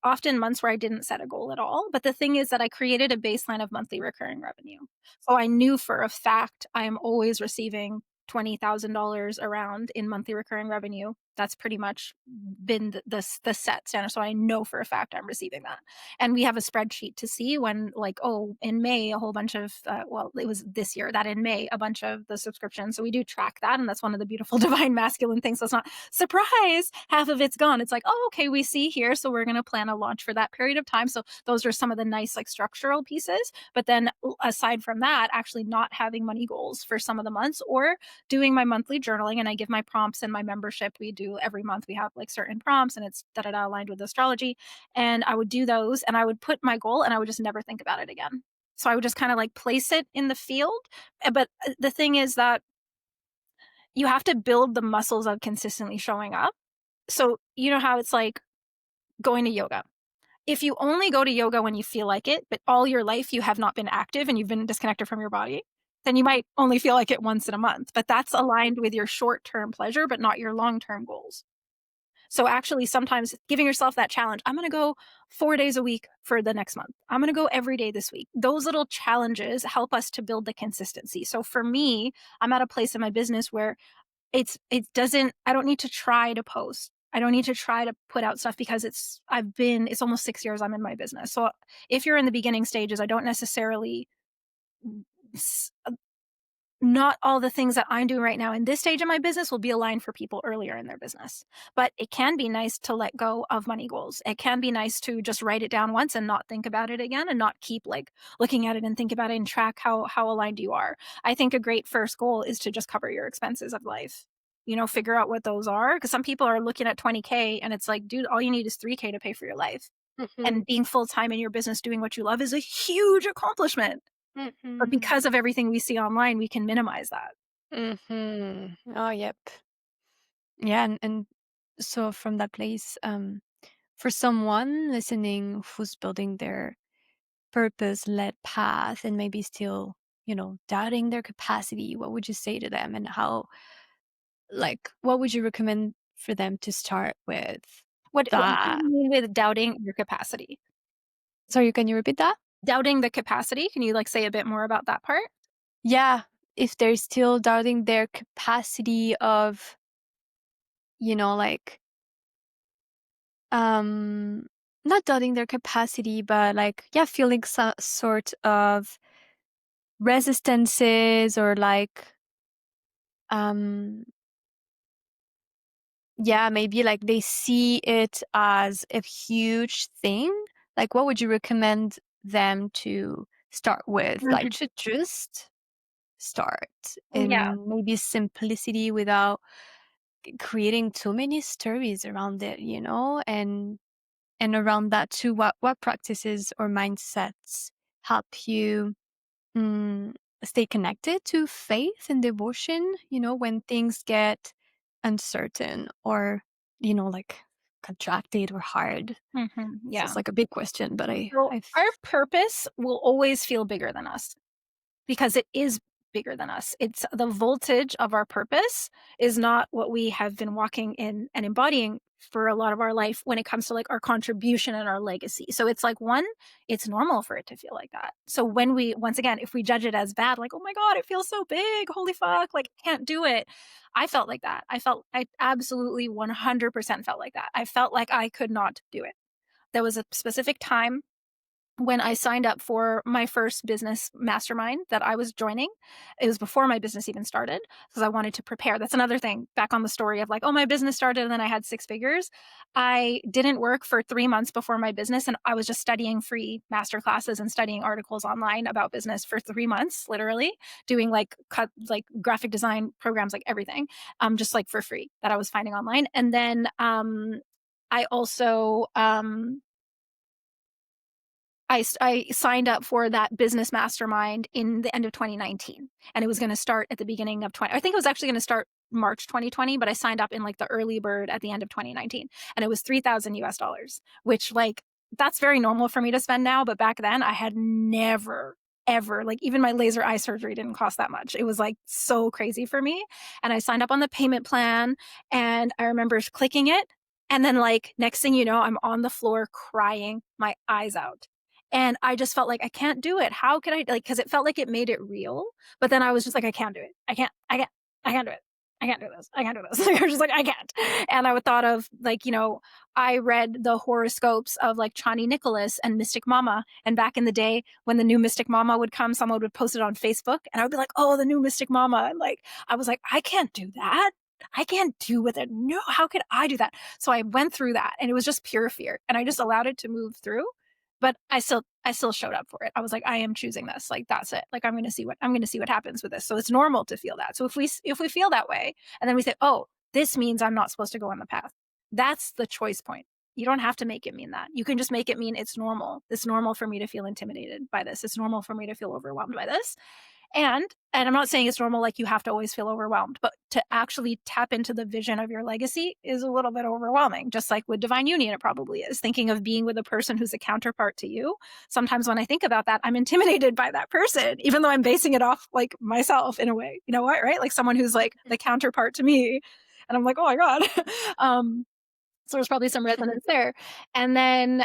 S2: often months where I didn't set a goal at all. But the thing is that I created a baseline of monthly recurring revenue. So I knew for a fact I am always receiving $20,000 around in monthly recurring revenue. That's pretty much been the set standard. So I know for a fact I'm receiving that. And we have a spreadsheet to see when, like, oh, in May, a whole bunch of, well, it was this year that in May, a bunch of the subscriptions. So we do track that. And that's one of the beautiful divine masculine things. So it's not surprise, half of it's gone. It's like, oh, okay, we see here. So we're going to plan a launch for that period of time. So those are some of the nice, like, structural pieces. But then aside from that, actually not having money goals for some of the months, or doing my monthly journaling, and I give my prompts in my membership. We do every month, we have like certain prompts, and it's da da da aligned with astrology. And I would do those, and I would put my goal, and I would just never think about it again. So I would just kind of like place it in the field. But the thing is that you have to build the muscles of consistently showing up. So, you know how it's like going to yoga. If you only go to yoga when you feel like it, but all your life you have not been active and you've been disconnected from your body, then you might only feel like it once in a month. But that's aligned with your short term pleasure, but not your long term goals. So actually, sometimes giving yourself that challenge, I'm going to go 4 days a week for the next month. I'm going to go every day this week. Those little challenges help us to build the consistency. So for me, I'm at a place in my business where I don't need to try to post. I don't need to try to put out stuff because it's almost 6 years I'm in my business. So if you're in the beginning stages, I don't necessarily s- not all the things that I'm doing right now in this stage of my business will be aligned for people earlier in their business. But it can be nice to let go of money goals. It can be nice to just write it down once and not think about it again, and not keep like looking at it and think about it and track how aligned you are. I think a great first goal is to just cover your expenses of life. Figure out what those are, because some people are looking at 20K and it's like, dude, all you need is 3K to pay for your life.
S1: Mm-hmm.
S2: And being full time in your business doing what you love is a huge accomplishment. But
S1: Mm-hmm.
S2: because of everything we see online, we can minimize that.
S1: Mm-hmm. Oh, yep. Yeah, and so from that place, for someone listening who's building their purpose-led path and maybe still, doubting their capacity, what would you say to them, and what would you recommend for them to start with
S2: What do
S1: that?
S2: you mean with doubting your capacity?
S1: Sorry, can you repeat that?
S2: Doubting the capacity? Can you, like, say a bit more about that part?
S1: Yeah, if they're still doubting their capacity of, like, um, not doubting their capacity, but like, yeah, feeling some sort of resistances, or like, um, yeah, maybe like they see it as a huge thing. Like, what would you recommend them to start with? Like,
S2: Mhm.
S1: to just start
S2: Yeah.
S1: in maybe simplicity without creating too many stories around it, and around that too, what practices or mindsets help you mm, stay connected to faith and devotion, when things get uncertain, or, like, contracted or hard.
S2: Mhm,
S1: So
S2: yeah.
S1: it's like a big question, but
S2: So,
S1: I
S2: our purpose will always feel bigger than us because it is bigger than us. It's the voltage of our purpose is not what we have been walking in and embodying for a lot of our life when it comes to like our contribution and our legacy. So it's like, one, it's normal for it to feel like that. So when we, once again, if we judge it as bad, like, oh my God, it feels so big, holy fuck, like I can't do it. I felt like that. I absolutely 100% felt like that. I felt like I could not do it. There was a specific time when I signed up for my first business mastermind that I was joining. It was before my business even started because I wanted to prepare. That's another thing back on the story of like, oh, my business started and then I had 6 figures. I didn't work for 3 months before my business, and I was just studying free master classes and studying articles online about business for 3 months, literally doing like graphic design programs, like everything, just like for free that I was finding online. And then I also I signed up for that business mastermind in the end of 2019, and it was going to start at the beginning of 20. I think it was actually going to start March 2020, but I signed up in like the early bird at the end of 2019, and it was $3,000 US, which like that's very normal for me to spend now. But back then I had never ever, like even my laser eye surgery didn't cost that much. It was like so crazy for me. And I signed up on the payment plan, and I remember clicking it. And then like next thing you know, I'm on the floor crying my eyes out. And I just felt like I can't do it. How can I, like, because it felt like it made it real. But then I was just like, I can't do it. I can't do it. I can't do this. I can't do this. Like, I was just like, I can't. And I would thought of like, I read the horoscopes of like Chani Nicholas and Mystic Mama. And back in the day when the new Mystic Mama would come, someone would post it on Facebook and I would be like, oh, the new Mystic Mama. And like, I was like, I can't do that. I can't do with it. No, how could I do that? So I went through that and it was just pure fear. And I just allowed it to move through. But I still showed up for it. I was like, I am choosing this. Like, that's it. Like, I'm going to see what happens with this. So it's normal to feel that. So if we feel that way and then we say, oh, this means I'm not supposed to go on the path. That's the choice point. You don't have to make it mean that. You can just make it mean it's normal. It's normal for me to feel intimidated by this. It's normal for me to feel overwhelmed by this. And I'm not saying it's normal, like you have to always feel overwhelmed, but to actually tap into the vision of your legacy is a little bit overwhelming, just like with divine union, it probably is. Thinking of being with a person who's a counterpart to you. Sometimes when I think about that, I'm intimidated by that person, even though I'm basing it off like myself in a way. You know what, right? Like someone who's like the counterpart to me. And I'm like, oh my God. So there's probably some resonance there. And then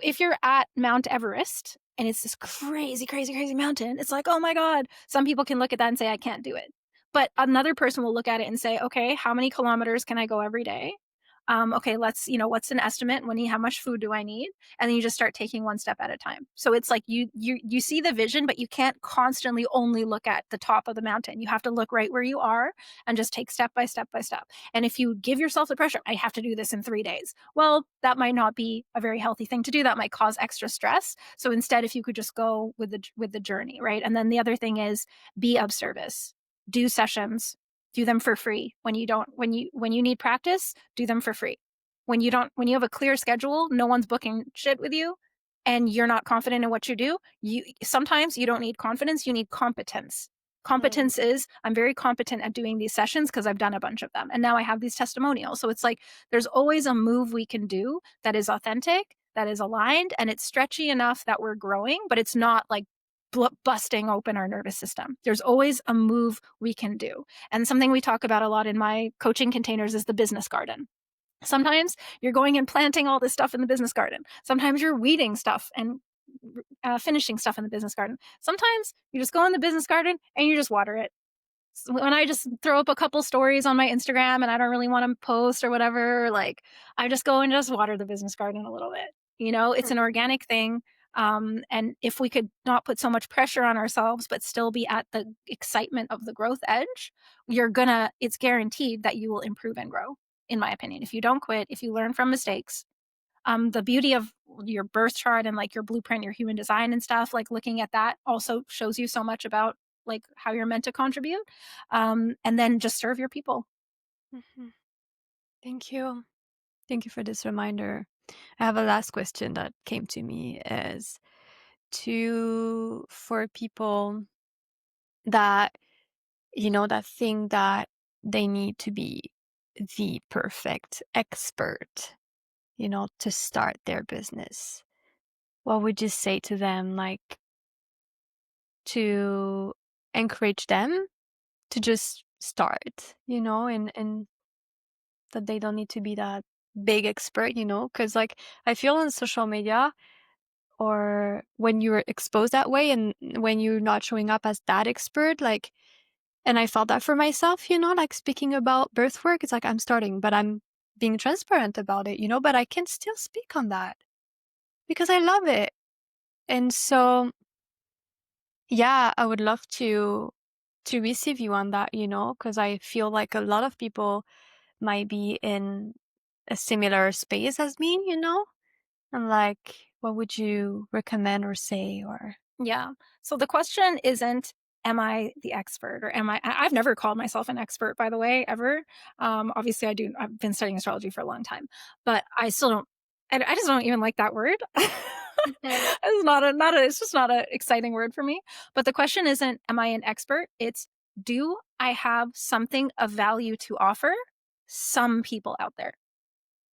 S2: if you're at Mount Everest and it's this crazy, crazy, crazy mountain, it's like, oh my God. Some people can look at that and say, I can't do it. But another person will look at it and say, okay, how many kilometers can I go every day? Okay, let's, what's an estimate? How much food do I need? And then you just start taking one step at a time. So it's like you see the vision, but you can't constantly only look at the top of the mountain. You have to look right where you are and just take step by step by step. And if you give yourself the pressure, I have to do this in 3 days. Well, that might not be a very healthy thing to do. That might cause extra stress. So instead, if you could just go with the journey, right? And then the other thing is be of service. Do sessions, do them for free. When you need practice, do them for free. When you have a clear schedule, no one's booking shit with you, and you're not confident in what you do, sometimes you don't need confidence, you need competence. Competence is, I'm very competent at doing these sessions because I've done a bunch of them. And now I have these testimonials. So it's like, there's always a move we can do that is authentic, that is aligned, and it's stretchy enough that we're growing, but it's not like busting open our nervous system. There's always a move we can do. And something we talk about a lot in my coaching containers is the business garden. Sometimes you're going and planting all this stuff in the business garden. Sometimes you're weeding stuff and finishing stuff in the business garden. Sometimes you just go in the business garden and you just water it. So when I just throw up a couple stories on my Instagram and I don't really want to post or whatever, like I just go and just water the business garden a little bit. It's an organic thing. And if we could not put so much pressure on ourselves, but still be at the excitement of the growth edge, it's guaranteed that you will improve and grow, in my opinion. If you don't quit, if you learn from mistakes, the beauty of your birth chart and like your blueprint, your human design and stuff, like looking at that also shows you so much about like how you're meant to contribute. And then just serve your people.
S1: Mm-hmm. Thank you. Thank you for this reminder. I have a last question that came to me is for people that, that think that they need to be the perfect expert, to start their business. What would you say to them? Like, to encourage them to just start, and that they don't need to be that big expert, because like I feel on social media or when you're exposed that way and when you're not showing up as that expert, like, and I felt that for myself, like speaking about birth work, it's like I'm starting, but I'm being transparent about it, but I can still speak on that because I love it. And so, yeah, I would love to receive you on that, because I feel like a lot of people might be in a similar space as me, and like, what would you recommend or say or?
S2: Yeah. So the question isn't, am I the expert or I've never called myself an expert, by the way, ever. Obviously I do. I've been studying astrology for a long time, but I still don't, I just don't even like that word.
S1: Mhm.
S2: It's just not an exciting word for me. But the question isn't, am I an expert? It's, do I have something of value to offer some people out there?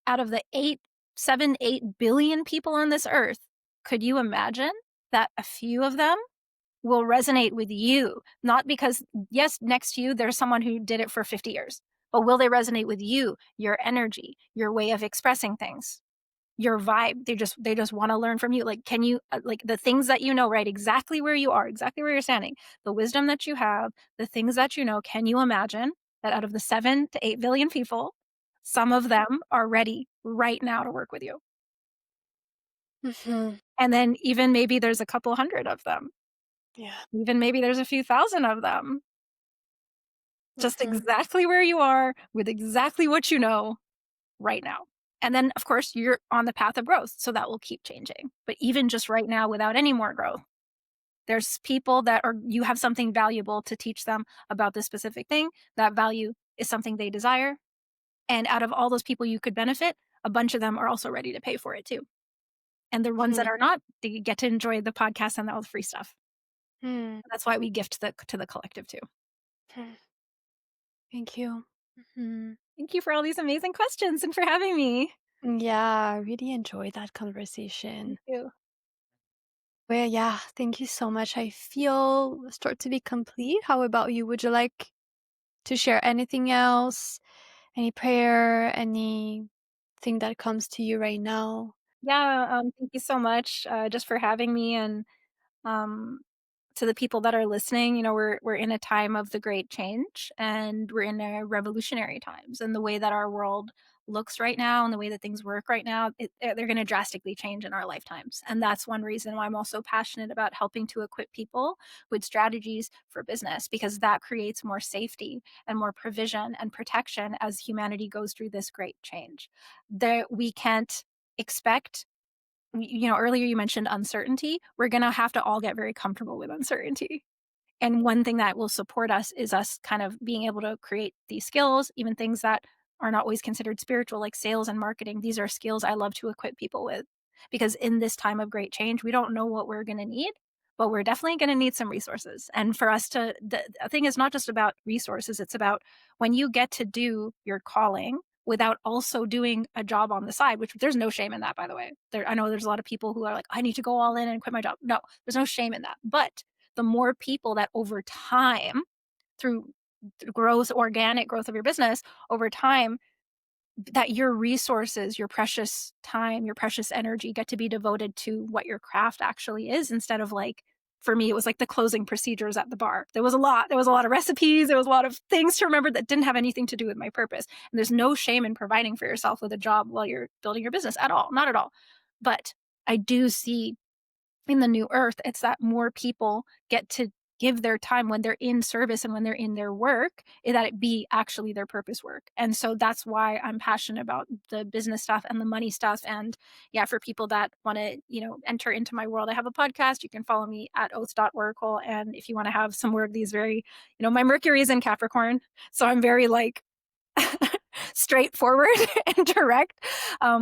S2: Out of the 8 billion people on this earth, could you imagine that a few of them will resonate with you? Not because, yes, next to you, there's someone who did it for 50 years, but will they resonate with you, your energy, your way of expressing things, your vibe? They just want to learn from you. Like, can you, like the things that you know, right? Exactly where you are, exactly where you're standing, the wisdom that you have, the things that you know. Can you imagine that out of the 7 to 8 billion people, some of them are ready right now to work with you?
S1: Mhm.
S2: And then even maybe there's a couple hundred of them.
S1: Yeah.
S2: Even maybe there's a few thousand of them, just
S1: Mhm.
S2: exactly where you are with exactly what you know right now. And then, of course, you're on the path of growth. So that will keep changing. But even just right now, without any more growth, there's people that are, you have something valuable to teach them about this specific thing. That value is something they desire. And out of all those people you could benefit, a bunch of them are also ready to pay for it too. And the ones that
S1: Mhm.
S2: are not, they get to enjoy the podcast and all the free stuff.
S1: Hmm.
S2: That's why we gift to the collective too.
S1: Hmm. Thank you. Mhm.
S2: Thank you for all these amazing questions and for having me.
S1: Yeah, I really enjoyed that
S2: Thank
S1: conversation.
S2: you.
S1: Well, yeah, thank you so much. I feel start to be complete. How about you? Would you like to share anything else? Any prayer? Anything that comes to you right now?
S2: Yeah, thank you so much, just for having me, and um, to the people that are listening. We're in a time of the great change, and we're in a revolutionary times, and the way that our world looks right now and the way that things work right now, they're going to drastically change in our lifetimes. And that's one reason why I'm also passionate about helping to equip people with strategies for business, because that creates more safety and more provision and protection as humanity goes through this great change. That we can't expect, earlier you mentioned uncertainty. We're going to have to all get very comfortable with uncertainty. And one thing that will support us is us kind of being able to create these skills, even things that are not always considered spiritual, like sales and marketing. These are skills I love to equip people with, because in this time of great change, we don't know what we're going to need, but we're definitely going to need some resources. And for us to, the thing is not just about resources, it's about when you get to do your calling without also doing a job on the side, which there's no shame in that, by the way. I know there's a lot of people who are like, I need to go all in and quit my job. No, there's no shame in that. But the more people that over time, through growth, organic growth of your business over time, that your resources, your precious time, your precious energy get to be devoted to what your craft actually is, instead of like, for me, it was like the closing procedures at the bar. There was a lot of recipes, there was a lot of things to remember that didn't have anything to do with my purpose. And there's no shame in providing for yourself with a job while you're building your business at all, not at all. But I do see in the new earth, it's that more people get to give their time when they're in service and when they're in their work, that it be actually their purpose work. And so that's why I'm passionate about the business stuff and the money stuff. And yeah, for people that want to, enter into my world, I have a podcast. You can follow me at oath.oracle. And if you want to have some more of these very, my Mercury is in Capricorn. So I'm very like straightforward and direct,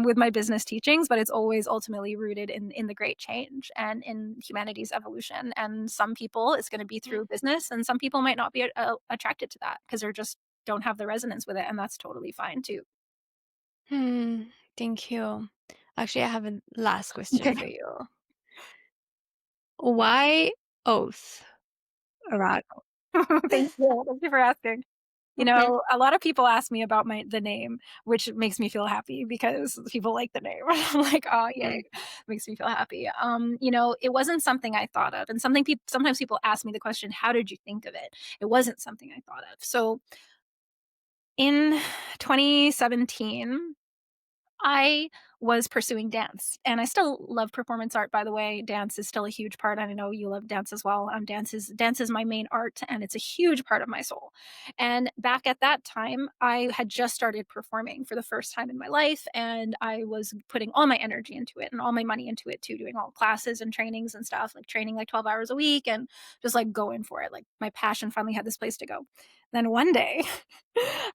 S2: with my business teachings, but it's always ultimately rooted in the great change and in humanity's evolution. And some people it's going to be through business, and some people might not be attracted to that because they're just don't have the resonance with it, and that's totally fine too.
S1: Hmm. Thank you. Actually, I have a last question
S2: Okay.
S1: for you. Why oath? around.
S2: Thank you. Thank you for asking. You know, a lot of people ask me about the name, which makes me feel happy because people like the name. I'm like, "Oh, yay." Makes me feel happy. You know, it wasn't something I thought of, and sometimes people ask me the question, "How did you think of it?" It wasn't something I thought of. So, in 2017, I was pursuing dance, and I still love performance art, by the way. Dance is still a huge part, and I know you love dance as well. Dance is my main art, and it's a huge part of my soul. And back at that time, I had just started performing for the first time in my life, and I was putting all my energy into it and all my money into it too, doing all classes and trainings and stuff, like training like 12 hours a week and just like going for it. Like my passion finally had this place to go. Then one day,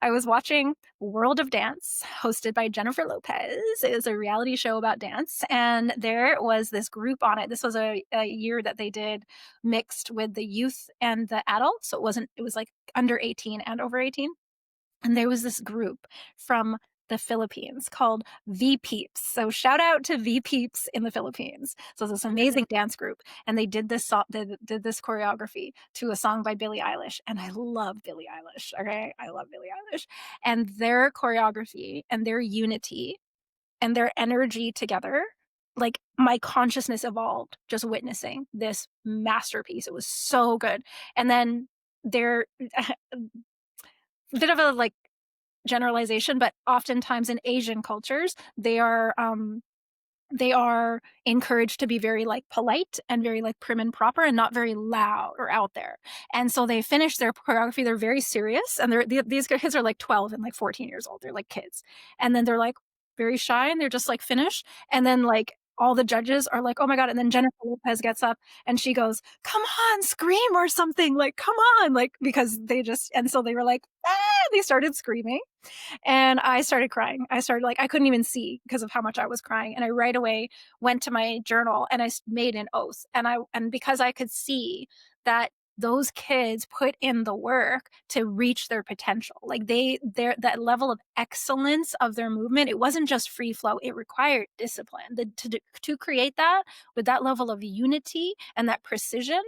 S2: I was watching World of Dance, hosted by Jennifer Lopez. It was a reality show about dance, and there was this group on it. This was a year that they did mixed with the youth and the adults. So it was like under 18 and over 18. And there was this group from the Philippines called V Peeps. So shout out to V Peeps in the Philippines. So this amazing dance group, and they did did this choreography to a song by Billie Eilish, and I love Billie Eilish. Okay, I love Billie Eilish, and their choreography and their unity and their energy together. Like my consciousness evolved just witnessing this masterpiece. It was so good. And then there bit of a like generalization, but oftentimes in Asian cultures, they are encouraged to be very like polite and very like prim and proper and not very loud or out there. And so they finish their choreography. They're very serious, and these kids are like 12 and like 14 years old. They're like kids, and then they're like very shy and they're just like finished. And then like all the judges are like, "Oh my god!" And then Jennifer Lopez gets up and she goes, "Come on, scream or something! Like, come on!" Like because they just and so they were like, "Ah!" They started screaming, and I started crying. I started like I couldn't even see because of how much I was crying, and I right away went to my journal and I made an oath. And because I could see that those kids put in the work to reach their potential. Like that level of excellence of their movement, it wasn't just free flow. It required discipline. To create that with that level of unity and that precision,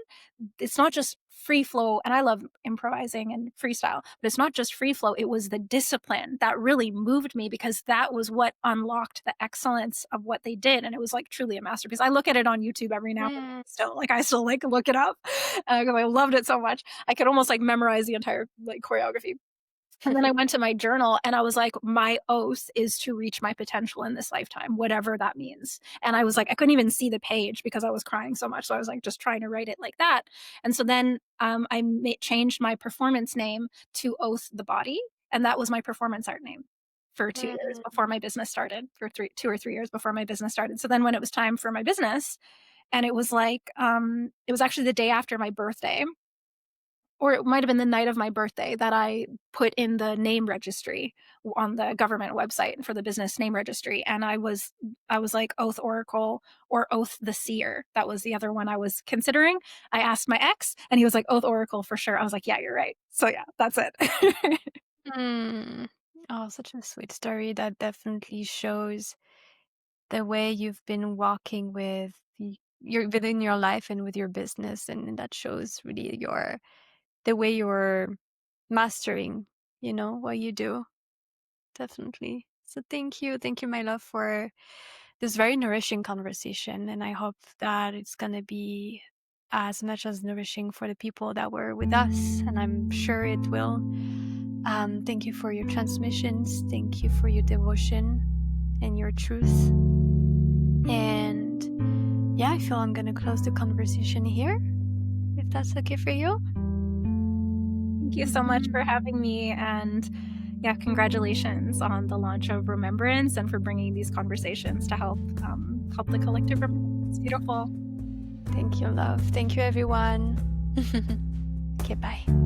S2: it's not just free flow. And I love improvising and freestyle, but it's not just free flow. It was the discipline that really moved me because that was what unlocked the excellence of what they did. And it was like truly a masterpiece. I look at it on YouTube every now and then still. Like I still like look it up because I loved it so much. I could almost like memorize the entire like choreography. And then I went to my journal and I was like, my oath is to reach my potential in this lifetime, whatever that means. And I was like, I couldn't even see the page because I was crying so much. So I was like, just trying to write it like that. And so then I changed my performance name to Oath the Body. And that was my performance art name for 2 years before my business started, for 2 or 3 years before my business started. So then when it was time for my business, and it was like, it was actually the day after my birthday, or it might have been the night of my birthday that I put in the name registry on the government website for the business name registry. And I was like Oath Oracle or Oath the Seer. That was the other one I was considering. I asked my ex and he was like, Oath Oracle for sure. I was like, yeah, you're right. So yeah, that's it.
S1: Oh, such a sweet story that definitely shows the way you've been walking with your within your life and with your business, and that shows really the way you're mastering, what you do. Definitely. So thank you, my love, for this very nourishing conversation, and I hope that it's gonna be as much as nourishing for the people that were with us, and I'm sure it will. Thank you for your transmissions. Thank you for your devotion and your truth. And yeah, I feel I'm gonna close the conversation here, if that's okay for you.
S2: Thank you so much for having me. And yeah, congratulations on the launch of Remembrance and for bringing these conversations to help the collective remember. It's beautiful.
S1: Thank you, love. Thank you, everyone. Okay, bye.